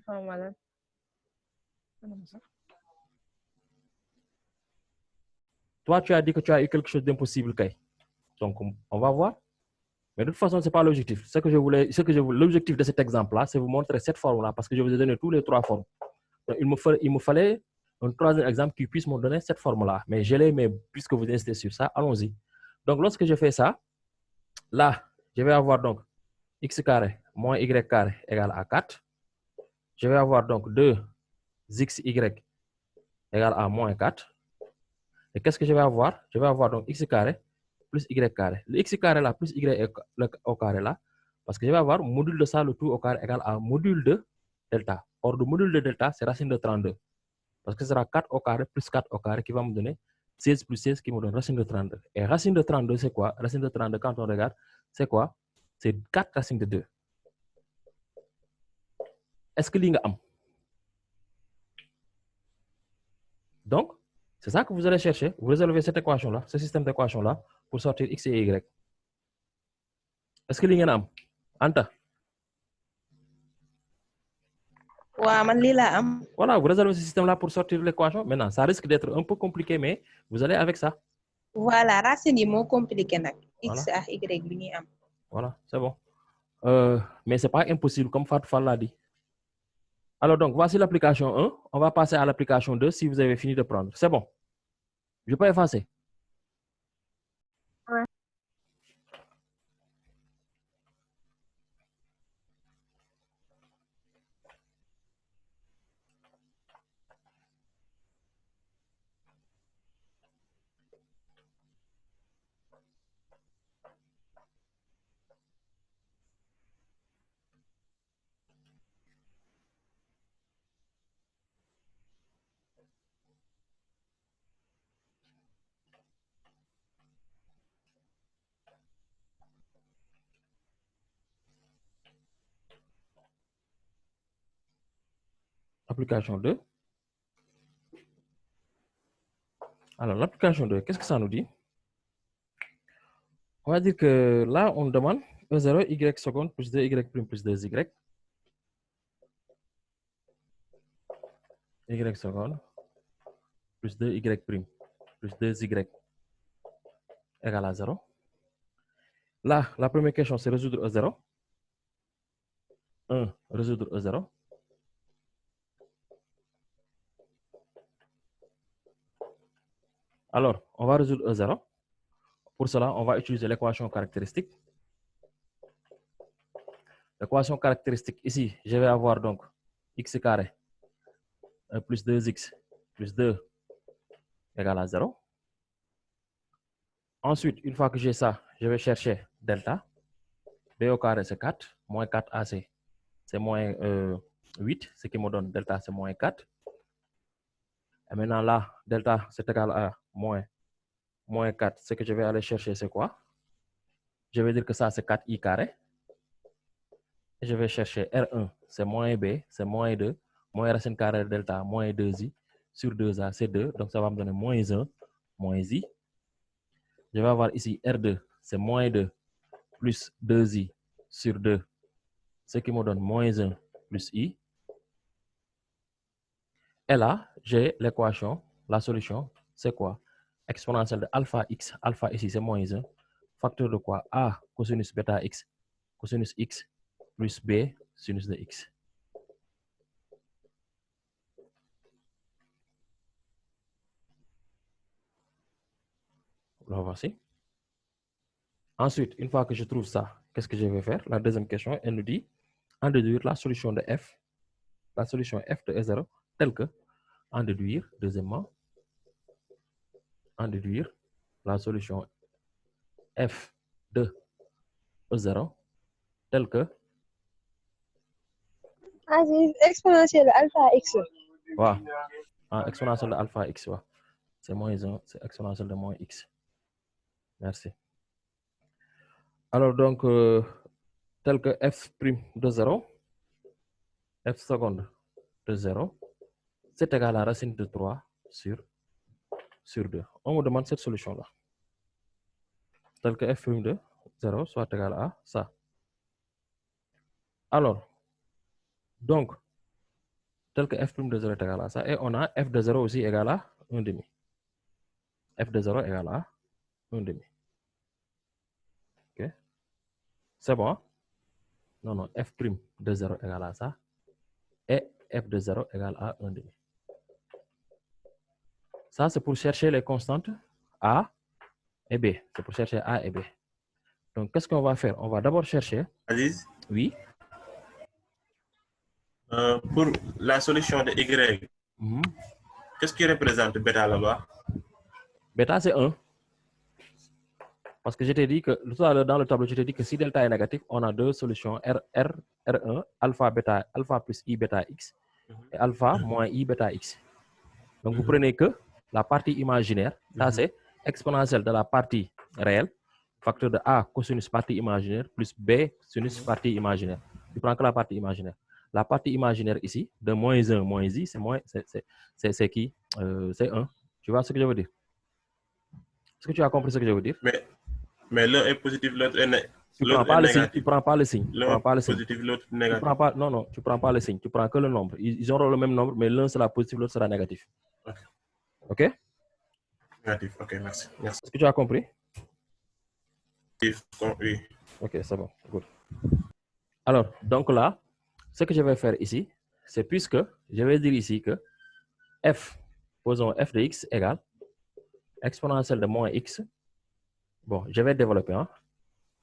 Speaker 6: Voilà.
Speaker 1: Toi, tu as dit que tu as eu quelque chose d'impossible, Kay. Donc, on va voir. Mais de toute façon, ce n'est pas l'objectif. L'objectif de cet exemple-là, c'est vous montrer cette forme-là, parce que je vous ai donné tous les trois formes. Donc, il me fallait un troisième exemple qui puisse me donner cette forme-là. Mais je l'ai, mais puisque vous insistez sur ça, allons-y. Donc, lorsque je fais ça, là, je vais avoir donc x carré moins y carré égale à 4. Je vais avoir donc 2xy égale à moins 4. Et qu'est-ce que je vais avoir? Je vais avoir donc x carré plus y carré. Le x carré là plus y au carré là, parce que je vais avoir module de ça, le tout au carré égale à module de delta. Or, le module de delta, c'est racine de 32. Parce que ce sera 4 au carré plus 4 au carré qui va me donner 16 plus 16 qui me donne racine de 32. Et racine de 32, c'est quoi? Racine de 32, quand on regarde, c'est quoi? C'est 4 racines de 2. Est-ce que l'ing am? Donc, c'est ça que vous allez chercher. Vous résolvez cette équation-là, ce système d'équation-là, pour sortir x et y. Est-ce que l'ing am? Anta? Voilà, vous résolvez ce système-là pour sortir l'équation. Maintenant, ça risque d'être un peu compliqué, mais vous allez avec ça.
Speaker 5: Voilà, racine est moins compliqué.
Speaker 1: Voilà.
Speaker 5: X à Y,
Speaker 1: voilà, c'est bon. Mais ce n'est pas impossible, comme Fatou Fall l'a dit. Alors, donc, voici l'application 1. On va passer à l'application 2 si vous avez fini de prendre. C'est bon. Je peux effacer.
Speaker 3: Ouais.
Speaker 1: Application 2. Alors, l'application 2, qu'est-ce que ça nous dit? On va dire que là, on demande E0, Y seconde plus 2Y prime plus 2Y. Y seconde plus 2Y prime plus 2Y égale à 0. Là, la première question, c'est résoudre E0. 1, résoudre E0. Alors, on va résoudre E0. Pour cela, on va utiliser l'équation caractéristique. L'équation caractéristique, ici, je vais avoir donc x carré plus 2x plus 2 égale à 0. Ensuite, une fois que j'ai ça, je vais chercher delta. B au carré, c'est 4. Moins 4AC, c'est moins 8. Ce qui me donne delta, c'est moins 4. Et maintenant là, delta, c'est égal à moins 4. Ce que je vais aller chercher, c'est quoi? Je vais dire que ça, c'est 4i carré. Et je vais chercher R1, c'est moins B, c'est moins 2. Moins racine carrée de delta, moins 2i, sur 2A, c'est 2. Donc, ça va me donner moins 1, moins I. Je vais avoir ici R2, c'est moins 2 plus 2I sur 2, ce qui me donne moins 1 plus I. Et là, j'ai l'équation, la solution, c'est quoi? Exponentielle de alpha x, alpha ici c'est moins 1, facteur de quoi? A cosinus bêta x, cosinus x plus B sinus de x. Là, voici. Ensuite, une fois que je trouve ça, qu'est-ce que je vais faire? La deuxième question, elle nous dit en déduire la solution de f, la solution f de E0, telle que, en déduire, deuxièmement, en déduire la solution f de E0, telle que,
Speaker 3: exponentielle alpha x.
Speaker 1: voilà, exponentielle de alpha x, ouais. C'est moins 1, c'est exponentielle de moins x. Merci. Alors donc, tel que f' de 0, f seconde de 0, c'est égal à la racine de 3 sur 2. On me demande cette solution-là. Tel que f' de 0 soit égal à ça. Alors, donc, tel que f' de 0 est égal à ça, et on a f de 0 aussi égal à 1 demi. F de 0 égal à 1 demi. Ok? C'est bon? Non, non, f' de 0 égal à ça, et f de 0 égale à 1 demi. Ça, c'est pour chercher les constantes A et B. C'est pour chercher A et B. Donc, qu'est-ce qu'on va faire? On va d'abord chercher...
Speaker 4: Aziz,
Speaker 1: Oui.
Speaker 4: pour la solution de Y, qu'est-ce qui représente bêta là-bas?
Speaker 1: Bêta, c'est 1. Parce que je t'ai dit que, tout à l'heure dans le tableau, je t'ai dit que si delta est négatif, on a deux solutions, R1, alpha plus I bêta X, et alpha moins I bêta X. Donc, vous prenez que la partie imaginaire, ça c'est exponentielle de la partie réelle, facteur de A cosinus partie imaginaire, plus B sinus partie imaginaire. Tu prends que la partie imaginaire. La partie imaginaire ici, de moins 1, moins I, c'est qui? C'est 1. Tu vois ce que je veux dire? Est-ce que tu as compris ce que je veux dire?
Speaker 4: Mais l'un est positif, l'autre est négatif.
Speaker 1: Tu ne prends pas le signe.
Speaker 4: L'un est positif, l'autre négatif.
Speaker 1: Non, tu ne prends pas le signe. Tu prends que le nombre. Ils auront le même nombre, mais l'un sera positif, l'autre sera négatif. OK?
Speaker 4: Négatif, OK, merci.
Speaker 1: Est-ce que tu as compris?
Speaker 4: Oui.
Speaker 1: OK, c'est bon. Good. Alors, donc là, ce que je vais faire ici, c'est puisque je vais dire ici que f, posons f de x égale exponentielle de moins x. Bon, je vais développer. Hein?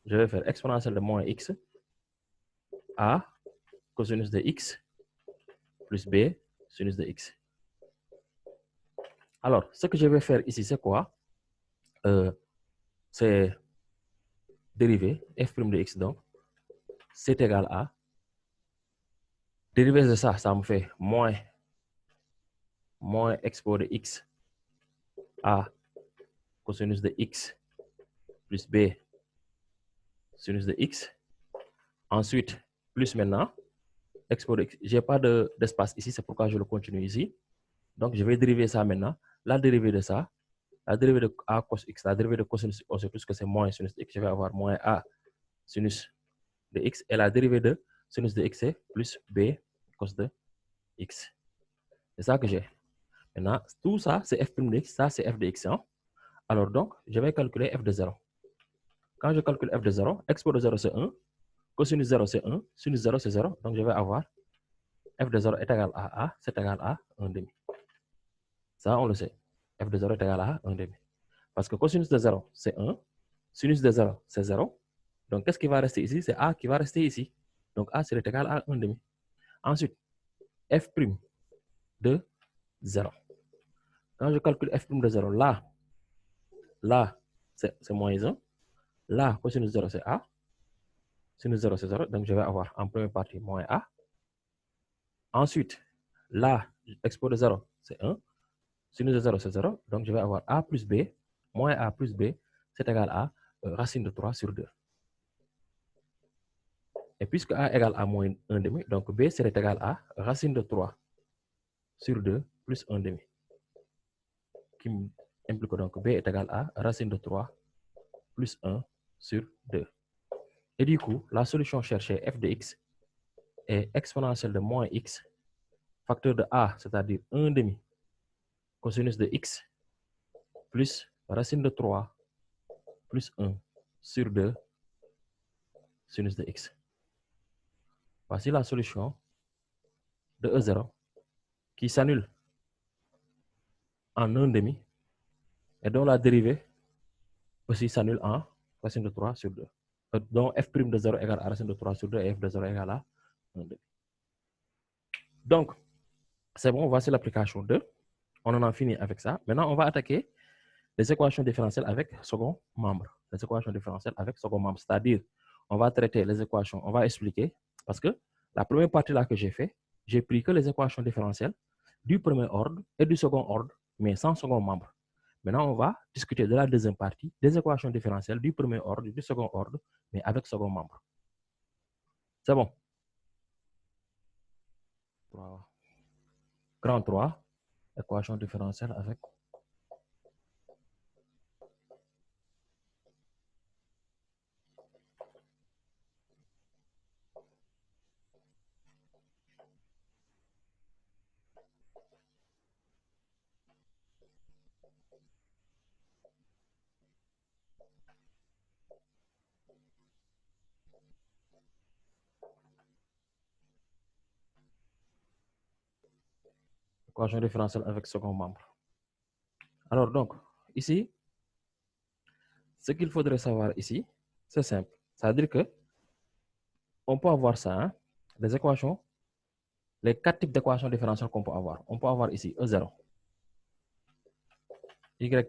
Speaker 1: Je vais faire exponentielle de moins x a cosinus de x plus b sinus de x. Alors, ce que je vais faire ici, c'est quoi? C'est dérivé f' de x, donc c'est égal à dérivé de ça, ça me fait moins expo de x a cosinus de x plus b sinus de x. Ensuite, plus maintenant, expo de x. Je n'ai pas d'espace ici, c'est pourquoi je le continue ici. Donc, je vais dériver ça maintenant. La dérivée de ça, la dérivée de a cos x, la dérivée de cosinus, on sait tous que c'est moins sinus de x. Je vais avoir moins a sinus de x. Et la dérivée de sinus de x, c'est plus b cos de x. C'est ça que j'ai. Maintenant, tout ça, c'est f' de x, ça, c'est f de x. Hein? Alors donc, je vais calculer f de 0. Quand je calcule f de 0, expo de 0, c'est 1. Cosinus 0, c'est 1. Sinus 0, c'est 0. Donc, je vais avoir f de 0 est égal à a, c'est égal à 1 demi. Ça, on le sait. F de 0 est égal à 1 demi. Parce que cosinus de 0, c'est 1. Sinus de 0, c'est 0. Donc, qu'est-ce qui va rester ici? C'est a qui va rester ici. Donc, a serait égal à 1 demi. Ensuite, f' de 0. Quand je calcule f' de 0, là, c'est moins 1. Là, cosinus 0, c'est a. Sinus 0, c'est 0. Donc, je vais avoir en première partie moins a. Ensuite, là, expo de 0, c'est 1. Sinus de 0, c'est 0. Donc, je vais avoir a plus b, moins a plus b, c'est égal à racine de 3 sur 2. Et puisque a égale à moins 1 demi, donc b serait égal à racine de 3 sur 2 plus 1 demi. qui implique donc B est égal à racine de 3 plus 1 sur 2. Et du coup, la solution cherchée f de x est exponentielle de moins x, facteur de a, c'est-à-dire 1 demi, cosinus de x, plus racine de 3 plus 1 sur 2 sinus de x. Voici la solution de E0 qui s'annule en 1 demi et dont la dérivée aussi s'annule en racine de 3 sur 2. Donc f' de 0 égale à racine de 3 sur 2 et f de 0 égale à 1 demi. Donc, c'est bon, voici l'application 2. On en a fini avec ça. Maintenant, on va attaquer les équations différentielles avec second membre. Les équations différentielles avec second membre, c'est-à-dire, on va traiter les équations, on va expliquer, parce que la première partie là que j'ai fait, j'ai pris que les équations différentielles du premier ordre et du second ordre, mais sans second membre. Maintenant, on va discuter de la deuxième partie, des équations différentielles du premier ordre, du second ordre, mais avec second membre. C'est bon? Grand 3, équation différentielle avec équation différentielle avec second membre. Alors donc, ici, ce qu'il faudrait savoir ici, c'est simple. C'est-à-dire que on peut avoir ça, hein, les équations, les 4 types d'équations différentielles qu'on peut avoir. On peut avoir ici E0, Y',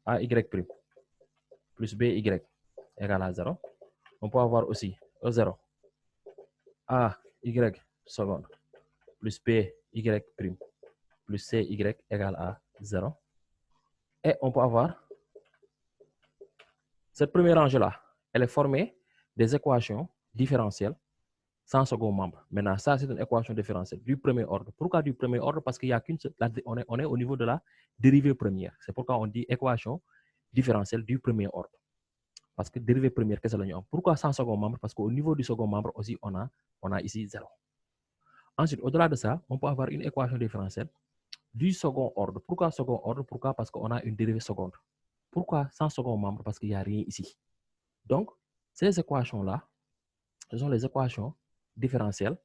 Speaker 1: AY' plus BY égale à 0. On peut avoir aussi E0, AY seconde plus BY' plus CY égale à 0. Et on peut avoir cette première rangée-là, elle est formée des équations différentielles sans second membre. Maintenant, ça, c'est une équation différentielle du premier ordre. Pourquoi du premier ordre? Parce qu'il n'y a qu'une seule, on est au niveau de la dérivée première. C'est pourquoi on dit équation différentielle du premier ordre. Parce que dérivée première, qu'est-ce que c'est? Pourquoi sans second membre? Parce qu'au niveau du second membre aussi, on a ici 0. Ensuite, au-delà de ça, on peut avoir une équation différentielle du second ordre. Pourquoi second ordre? Pourquoi? Parce qu'on a une dérivée seconde. Pourquoi sans second membre? Parce qu'il n'y a rien ici. Donc, ces équations-là, ce sont les équations différentielles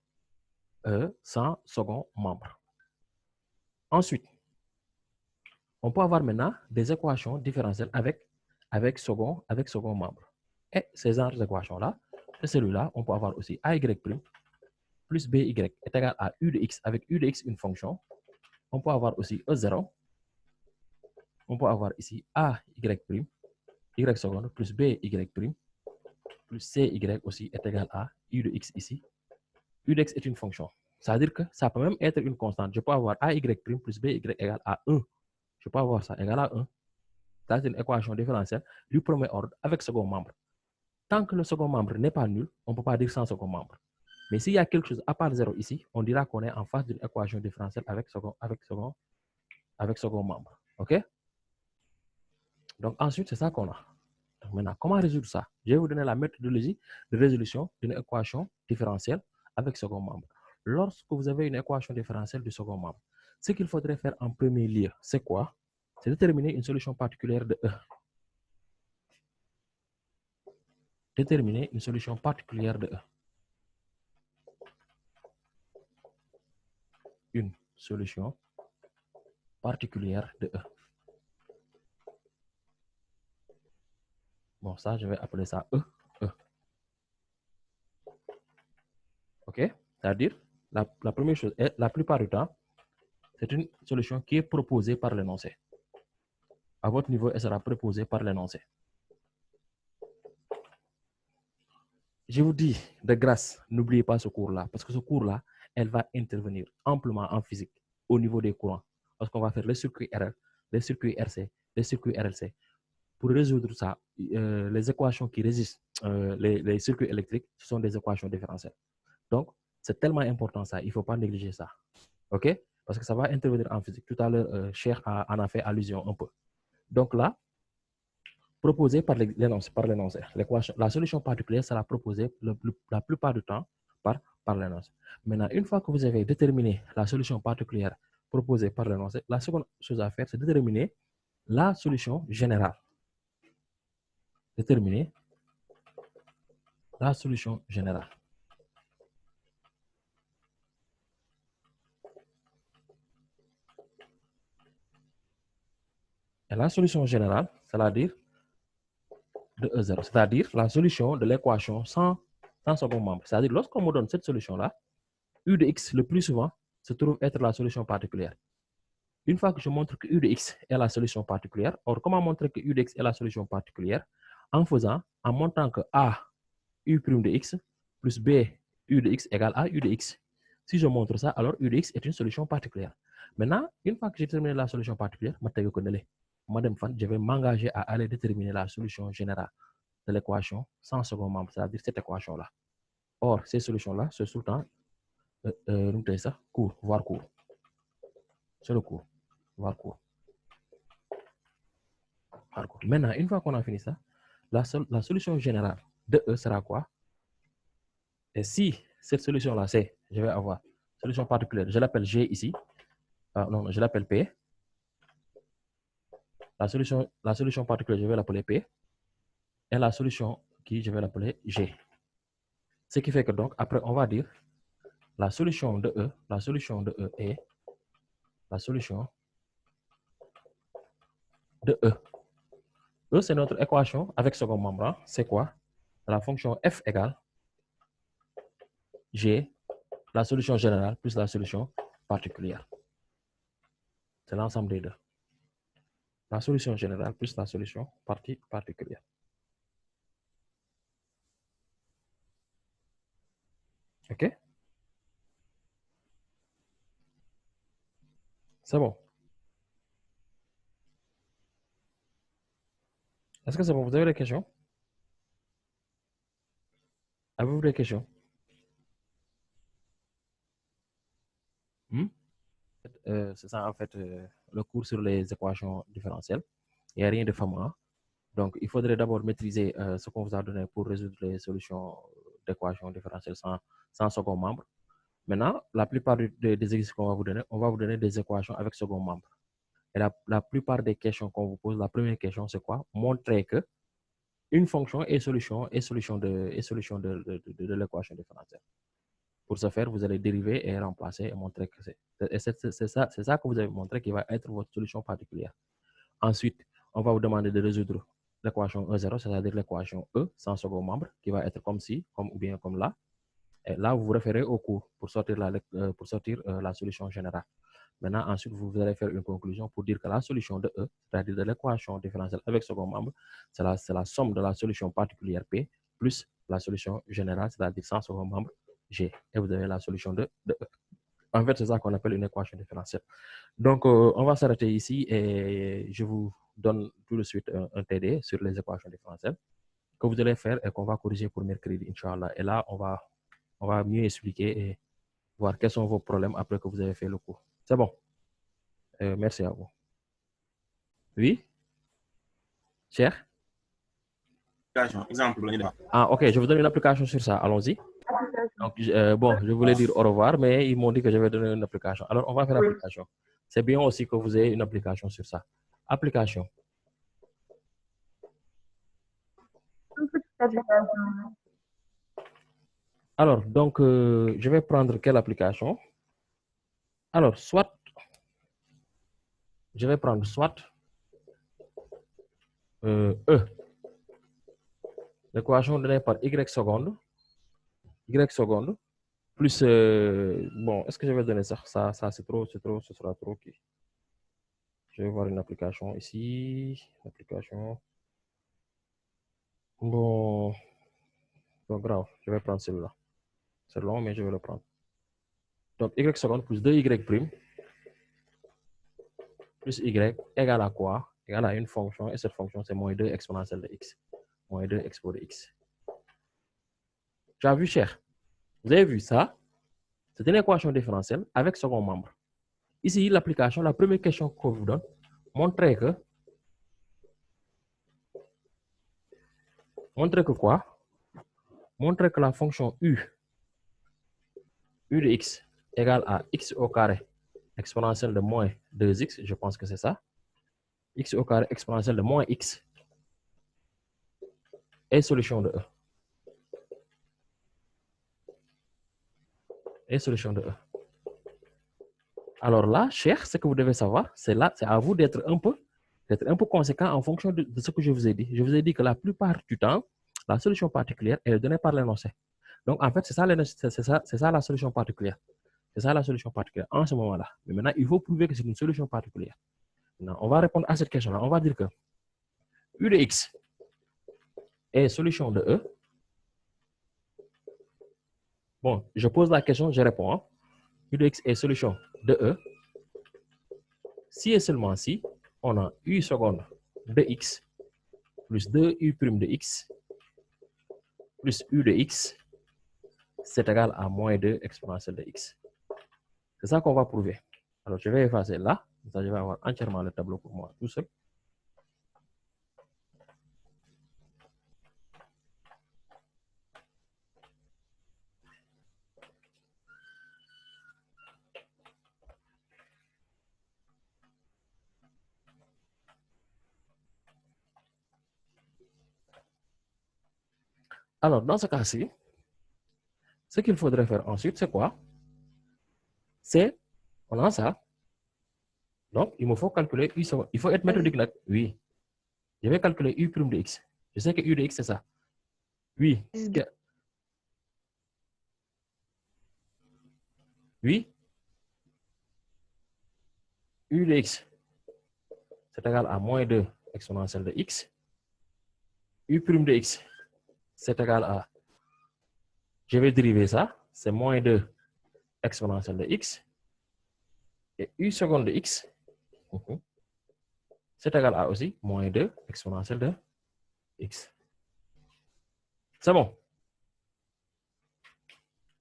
Speaker 1: sans second membre. Ensuite, on peut avoir maintenant des équations différentielles avec second membre. Et ces genres d'équations-là, et celui-là, on peut avoir aussi AY' plus BY est égal à U de X avec U de X une fonction. On peut avoir aussi E0. On peut avoir ici AY', Y seconde plus BY' plus CY aussi est égal à U de X ici. U de X est une fonction. C'est-à-dire que ça peut même être une constante. Je peux avoir AY' plus BY égale à 1. Je peux avoir ça égal à 1. C'est une équation différentielle du premier ordre avec second membre. Tant que le second membre n'est pas nul, on ne peut pas dire sans second membre. Mais s'il y a quelque chose à part 0 ici, on dira qu'on est en face d'une équation différentielle avec second membre. OK? Donc ensuite, c'est ça qu'on a. Donc, maintenant, comment résoudre ça? Je vais vous donner la méthodologie de résolution d'une équation différentielle avec second membre. Lorsque vous avez une équation différentielle du second membre, ce qu'il faudrait faire en premier lieu, c'est quoi? C'est déterminer une solution particulière de E. Déterminer une solution particulière de E. Une solution particulière de E. Bon, ça, je vais appeler ça E. OK? C'est-à-dire, la première chose, est, la plupart du temps, c'est une solution qui est proposée par l'énoncé. À votre niveau, elle sera proposée par l'énoncé. Je vous dis, de grâce, n'oubliez pas ce cours-là, parce que ce cours-là, elle va intervenir amplement en physique au niveau des courants. Parce qu'on va faire les circuits RL, les circuits RC, les circuits RLC. Pour résoudre ça, les équations qui résistent, les circuits électriques, ce sont des équations différentielles. Donc, c'est tellement important ça, il ne faut pas négliger ça. OK? parce que ça va intervenir en physique. Tout à l'heure, Cheikh en a fait allusion un peu. Donc là, proposé par l'énoncé, la solution particulière sera proposée la plupart du temps par l'énoncé. Maintenant, une fois que vous avez déterminé la solution particulière proposée par l'énoncé, la seconde chose à faire, c'est déterminer la solution générale. Déterminer la solution générale. Et la solution générale, c'est-à-dire de E0, c'est-à-dire la solution de l'équation sans second membre. C'est-à-dire, lorsqu'on me donne cette solution-là, U de x, le plus souvent, se trouve être la solution particulière. Une fois que je montre que U de x est la solution particulière, or, comment montrer que U de x est la solution particulière? En montrant que A, U' de x, plus B, U de x égale A, U de x. Si je montre ça, alors U de x est une solution particulière. Maintenant, une fois que j'ai terminé la solution particulière, je vais m'engager à aller déterminer la solution générale de l'équation sans second membre, c'est-à-dire cette équation-là. Or, ces solutions-là, c'est tout le temps court, voire court. C'est le court, voire court. Maintenant, une fois qu'on a fini ça, la solution générale de E sera quoi? Et si cette solution-là, c'est, je vais avoir solution particulière, je l'appelle G ici. Non, je l'appelle P. La solution particulière, je vais l'appeler P. Et la solution qui, je vais l'appeler G. Ce qui fait que donc, après, on va dire la solution de E est la solution de E. E, c'est notre équation avec second membre. C'est quoi? La fonction f égale G, la solution générale plus la solution particulière. C'est l'ensemble des deux. La solution générale plus la solution particulière. OK? C'est bon. Est-ce que c'est bon? Vous avez des questions? Avez-vous des questions? C'est ça, en fait, le cours sur les équations différentielles. Il n'y a rien de fameux. Donc, il faudrait d'abord maîtriser ce qu'on vous a donné pour résoudre les solutions d'équations différentielles sans second membre. Maintenant, la plupart des exercices qu'on va vous donner, on va vous donner des équations avec second membre. Et la plupart des questions qu'on vous pose, la première question, c'est quoi? Montrer que une fonction est solution de l'équation différentielle. Pour ce faire, vous allez dériver et remplacer et montrer que c'est ça que vous avez montré qui va être votre solution particulière. Ensuite, on va vous demander de résoudre l'équation E0, c'est-à-dire l'équation E sans second membre, qui va être comme ci, ou bien comme là. Et là, vous vous référez au cours pour sortir la solution générale. Maintenant, ensuite, vous allez faire une conclusion pour dire que la solution de E, c'est-à-dire de l'équation différentielle avec second membre, c'est la somme de la solution particulière P plus la solution générale, c'est-à-dire sans second membre G. Et vous avez la solution de E. En fait, c'est ça qu'on appelle une équation différentielle. Donc, on va s'arrêter ici et je vous donne tout de suite un TD sur les équations différentielles que vous allez faire et qu'on va corriger pour mercredi, Inch'Allah. Et là, on va mieux expliquer et voir quels sont vos problèmes après que vous avez fait le cours. C'est bon. Merci à vous. Oui? Cher?
Speaker 4: Exemple.
Speaker 1: Ah, ok, je vous donne une application sur ça. Allons-y. Donc, bon, je voulais dire au revoir, mais ils m'ont dit que je vais donner une application. Alors, on va faire l'application. C'est bien aussi que vous ayez une application sur ça. Application. Alors, donc, je vais prendre quelle application? Alors, je vais prendre soit E. L'équation donnée par Y seconde plus, bon, est-ce que je vais donner ça? Ça c'est trop, ce sera trop. Okay. Je vais voir une application ici. Application. Bon, grave, je vais prendre celui-là. C'est long, mais je vais le prendre. Donc, Y seconde plus 2Y prime plus Y égale à quoi? Égale à une fonction, et cette fonction, c'est moins 2 exponentielle de X. Moins 2 expo de X. Tu as vu, cher? Vous avez vu ça? C'est une équation différentielle avec second membre. Ici, l'application, la première question qu'on vous donne, montrez que quoi? Montrez que la fonction u de x égale à x au carré exponentielle de moins 2x, je pense que c'est ça, x au carré exponentielle de moins x est solution de E. Est solution de E. Alors là, cher, ce que vous devez savoir, c'est à vous d'être un peu conséquent en fonction de ce que je vous ai dit. Je vous ai dit que la plupart du temps, la solution particulière est donnée par l'énoncé. Donc, en fait, c'est ça la solution particulière. C'est ça la solution particulière en ce moment-là. Mais maintenant, il faut prouver que c'est une solution particulière. Maintenant, on va répondre à cette question-là. On va dire que u de x est solution de E. Bon, je pose la question, je réponds. Hein. U de x est solution de E. Si et seulement si, on a u seconde de x plus 2u prime de x plus u de x, c'est égal à moins 2 exponentielle de x. C'est ça qu'on va prouver. Alors, je vais effacer là. Ça, je vais avoir entièrement le tableau pour moi tout seul. Alors, dans ce cas-ci, ce qu'il faudrait faire ensuite, c'est quoi? C'est, on a ça. Donc, il me faut calculer u seconde. Il faut être méthodique là. Oui. Je vais calculer u prime de x. Je sais que u de x, c'est ça. Oui. Oui. U de x, c'est égal à moins 2 exponentielle de x. U prime de x, c'est égal à, je vais dériver ça, c'est moins 2 exponentielle de x. Et u seconde de x, c'est égal à aussi moins 2 exponentielle de x. C'est bon?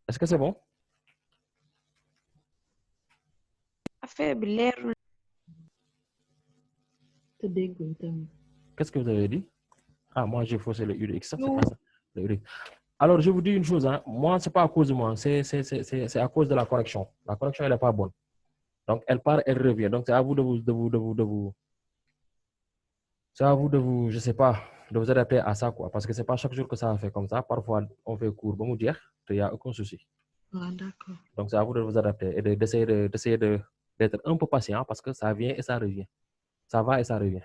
Speaker 1: Est-ce que c'est bon? Qu'est-ce que vous avez dit? Ah, moi, j'ai faussé le u de x. Ça, c'est pas ça. Le u de x. Alors, je vous dis une chose. Hein. Moi, ce n'est pas à cause de moi. C'est à cause de la correction. La correction, elle n'est pas bonne. Donc, elle part, elle revient. Donc, c'est à vous c'est à vous de vous, je sais pas, de vous adapter à ça, quoi. Parce que c'est pas chaque jour que ça fait comme ça. Parfois, on fait court, bon, dire, il n'y a aucun souci.
Speaker 2: Ah, d'accord.
Speaker 1: Donc, c'est à vous de vous adapter et d'essayer d'être un peu patient parce que ça vient et ça revient. Ça va et ça revient.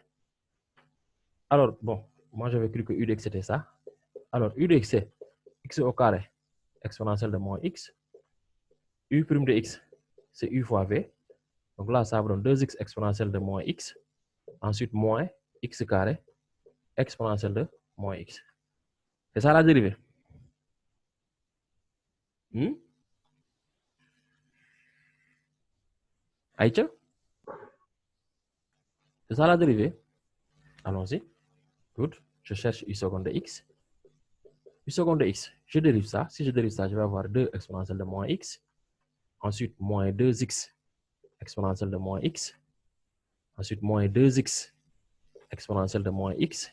Speaker 1: Alors, bon, moi, j'avais cru que u de x c'était ça. Alors, u de x, c'est x au carré exponentielle de moins x. U prime de x, c'est u fois v. Donc là, ça donne 2x exponentielle de moins x. Ensuite, moins x carré exponentielle de moins x. C'est ça la dérivée. Aïcha? C'est ça la dérivée. Allons-y. Good. Je cherche u seconde de x. U seconde de x, je dérive ça. Si je dérive ça, je vais avoir 2 exponentielle de moins x. Ensuite, moins 2x exponentielle de moins x. Ensuite, moins 2x exponentielle de moins x.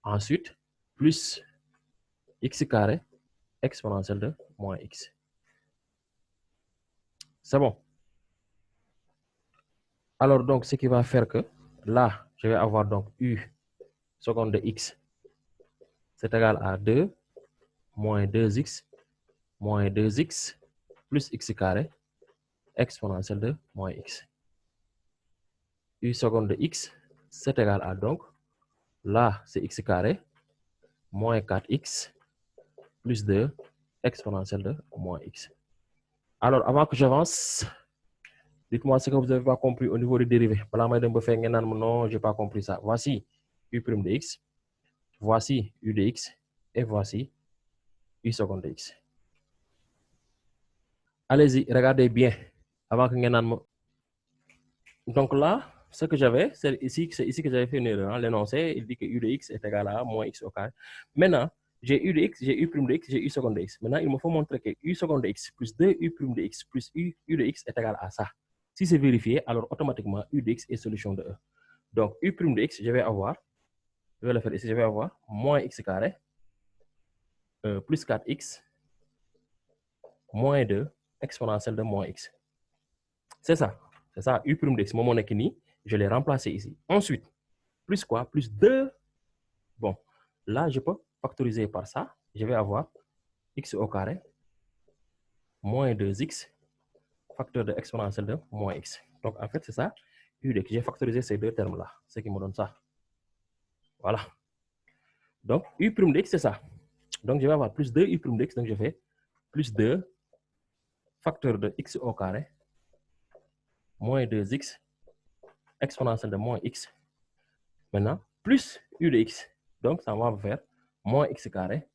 Speaker 1: Ensuite, plus x carré exponentielle de moins x. C'est bon. Alors, donc, ce qui va faire que là, je vais avoir donc u seconde de x, c'est égal à 2 moins 2x plus x carré exponentielle de moins x. U seconde de x, c'est égal à donc, là, c'est x carré moins 4x plus 2 exponentielle de moins x. Alors, avant que j'avance, dites-moi ce que vous n'avez pas compris au niveau des dérivés. Non, je n'ai pas compris ça. Voici u prime de x, voici u de x, et voici u seconde de x. Allez-y, regardez bien. Avant que donc là, ce que j'avais, c'est ici que j'avais fait une erreur. Hein. L'énoncé, il dit que u de x est égal à moins x au carré. Maintenant, j'ai u de x, j'ai u prime de x, j'ai u seconde de x. Maintenant, il me faut montrer que u seconde de x plus 2 u prime de x plus u de x est égal à ça. Si c'est vérifié, alors automatiquement U de x est solution de E. Donc U' de x, je vais le faire ici, je vais avoir moins x carré plus 4x moins 2 exponentielle de moins x. C'est ça, U' de x, mon équini, je l'ai remplacé ici. Ensuite, plus quoi? Plus 2. Bon, là, je peux factoriser par ça. Je vais avoir x au carré moins 2x facteur de exponentielle de moins x. Donc, en fait, c'est ça, U de x. J'ai factorisé ces deux termes-là, ce qui me donne ça. Voilà. Donc, U' de x, c'est ça. Donc, je vais avoir plus 2 U' de x. Donc, je fais plus 2 facteur de x au carré moins 2x exponentielle de moins x. Maintenant, plus U de x. Donc, ça va faire moins x carré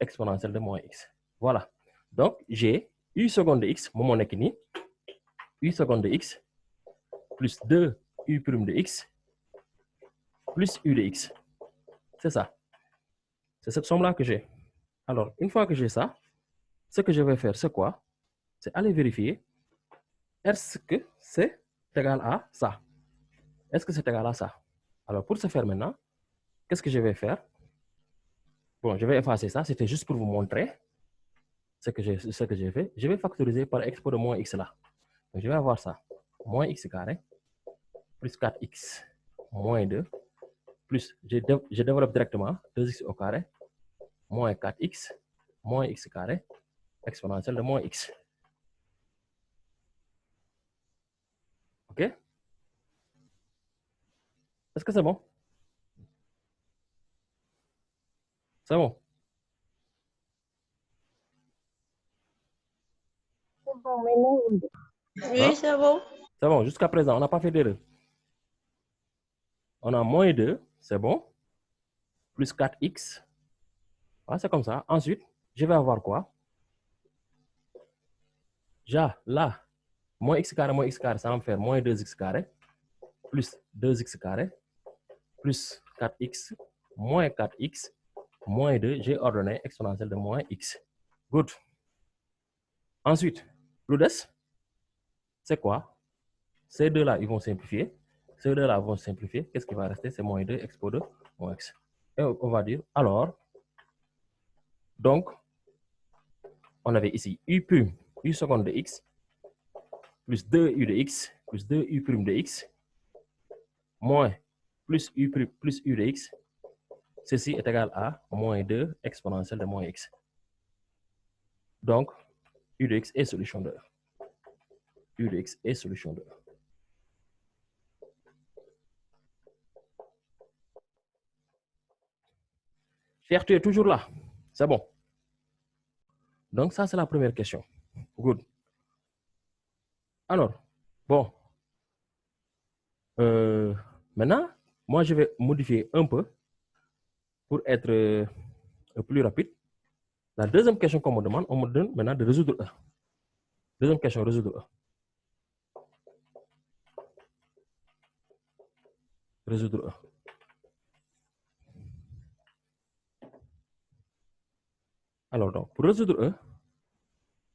Speaker 1: exponentielle de moins x. Voilà. Donc, j'ai U seconde de x, mon équini, U seconde de x plus 2 U' de x plus U de x. C'est ça. C'est cette somme-là que j'ai. Alors, une fois que j'ai ça, ce que je vais faire, c'est quoi? C'est aller vérifier est-ce que c'est égal à ça. Est-ce que c'est égal à ça? Alors, pour ce faire maintenant, qu'est-ce que je vais faire? Bon, je vais effacer ça. C'était juste pour vous montrer ce que j'ai fait. Je vais factoriser par expo de moins x là. Donc, je vais avoir ça. Moins x carré plus 4x moins 2 plus, je développe directement 2x au carré moins 4x moins x carré exponentielle de moins x. OK? Est-ce que c'est bon? C'est bon?
Speaker 3: C'est bon, maintenant,
Speaker 2: Oui, c'est bon.
Speaker 1: C'est bon, jusqu'à présent, on n'a pas fait d'erreur. On a moins 2, c'est bon. Plus 4x. Voilà, c'est comme ça. Ensuite, je vais avoir quoi? Là, moins x carré, ça va me faire moins 2x carré plus 2x carré plus 4x moins 4x moins 2, j'ai ordonné exponentielle de moins x. Good. Ensuite, l'audace, c'est quoi? Ces deux-là, ils vont simplifier. Ces deux-là vont simplifier. Qu'est-ce qui va rester? C'est moins 2 expo de moins x. Et on va dire, alors, donc, on avait ici U seconde de x plus 2u de x plus 2u' de x moins plus u de x. Ceci est égal à moins 2 exponentielle de moins x. Donc, u de x est solution de E. U de x est solution de E. Cher, tu es toujours là. C'est bon. Donc, ça, c'est la première question. Good. Alors, bon. Maintenant, moi, je vais modifier un peu pour être plus rapide. La deuxième question qu'on me demande, on me donne maintenant de résoudre E. Deuxième question, résoudre E. Résoudre E. Alors, donc, pour résoudre E,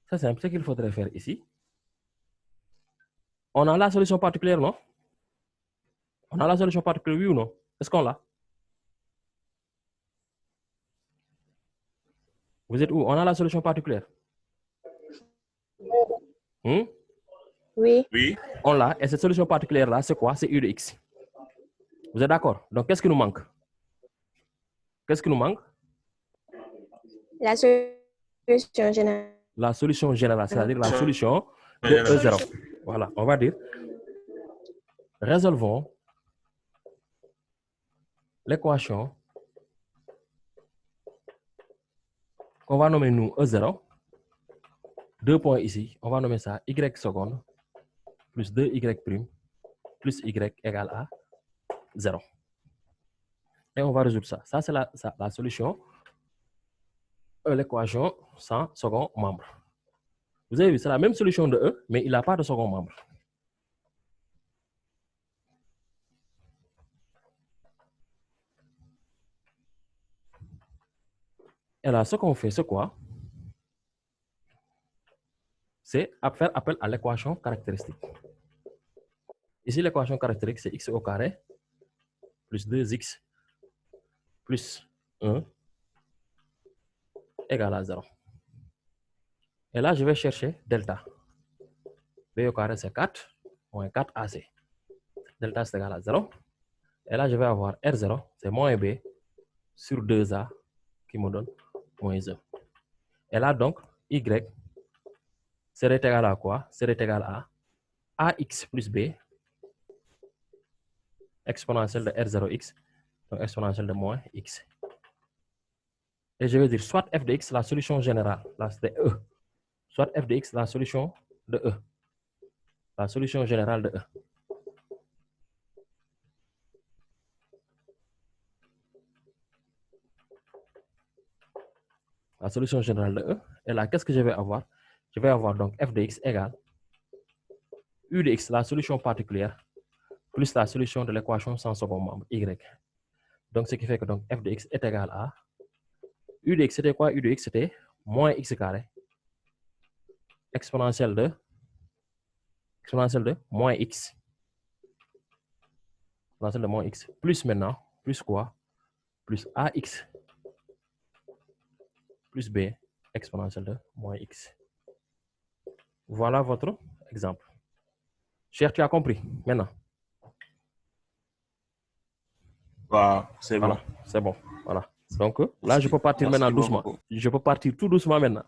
Speaker 1: c'est simple, ce qu'il faudrait faire ici. On a la solution particulière, non? On a la solution particulière, oui ou non? Est-ce qu'on l'a? Vous êtes où? On a la solution particulière?
Speaker 3: Oui.
Speaker 4: Oui.
Speaker 1: On l'a. Et cette solution particulière-là, c'est quoi? C'est U de x. Vous êtes d'accord? Donc, qu'est-ce qui nous manque? Qu'est-ce qui nous manque?
Speaker 5: La solution générale.
Speaker 1: La solution générale, c'est-à-dire la solution de E0. Voilà, on va dire, résolvons l'équation qu'on va nommer nous E0. Deux points ici, on va nommer ça y seconde plus 2y prime plus y égale à 0. Et on va résoudre ça. Ça, c'est la solution de l'équation sans second membre. Vous avez vu, c'est la même solution de E, mais il n'a pas de second membre. Et là, ce qu'on fait, c'est quoi? c'est à faire appel à l'équation caractéristique. Ici, l'équation caractéristique, c'est x au carré plus 2x plus 1 égale à 0. Et là, je vais chercher delta. B au carré, c'est 4 moins 4AC. Delta, c'est égal à 0. Et là, je vais avoir R0, c'est moins B sur 2A qui me donne moins 1. Et là, donc, Y serait égal à quoi? Serait égal à AX plus B exponentielle de R0X, donc exponentielle de moins X. Et je vais dire soit f de x, la solution générale, là c'est E. Soit f de x, la solution de E. La solution générale de E. La solution générale de E. Et là, qu'est-ce que je vais avoir? Je vais avoir donc f de x égale U de x, la solution particulière, plus la solution de l'équation sans second membre, y. Donc, ce qui fait que donc, f de x est égal à U de x, c'était quoi? U de x, c'était moins x carré exponentielle de moins x. Exponentielle de moins x. Plus maintenant, plus quoi? Plus ax plus b exponentielle de moins x. Voilà votre exemple. Cher, tu as compris maintenant?
Speaker 4: Wow, c'est bon.
Speaker 1: Voilà, c'est bon. Voilà. Donc là, je peux partir maintenant doucement. Je peux partir tout doucement maintenant.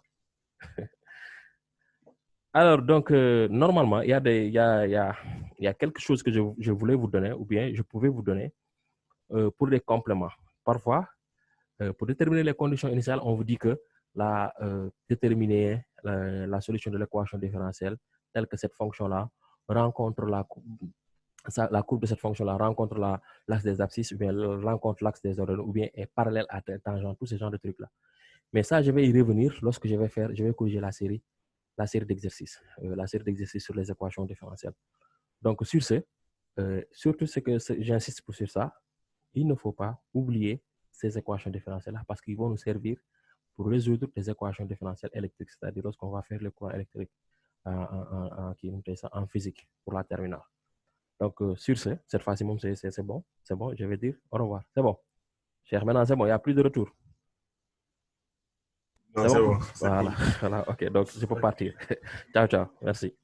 Speaker 1: Alors, donc, normalement, il y a quelque chose que je voulais vous donner, ou bien je pouvais vous donner pour les compléments. Parfois, pour déterminer les conditions initiales, on vous dit que déterminer la solution de l'équation différentielle telle que cette fonction-là rencontre la courbe de cette fonction-là rencontre l'axe des abscisses, ou bien rencontre l'axe des ordonnées, ou bien est parallèle à tangente, tous ces genres de trucs-là. Mais ça, je vais y revenir lorsque je vais corriger la série d'exercices, sur les équations différentielles. Donc, sur ce, surtout ce que j'insiste sur ça, il ne faut pas oublier ces équations différentielles-là parce qu'ils vont nous servir pour résoudre des équations différentielles électriques, c'est-à-dire lorsqu'on va faire le courant électrique en physique pour la terminale. Donc, sur ce, cette fois-ci, c'est bon, je vais dire au revoir. C'est bon. Cher, maintenant, c'est bon, il n'y a plus de retour.
Speaker 4: Non, c'est bon.
Speaker 1: Voilà, ok, donc je peux partir. Ciao, ciao, merci.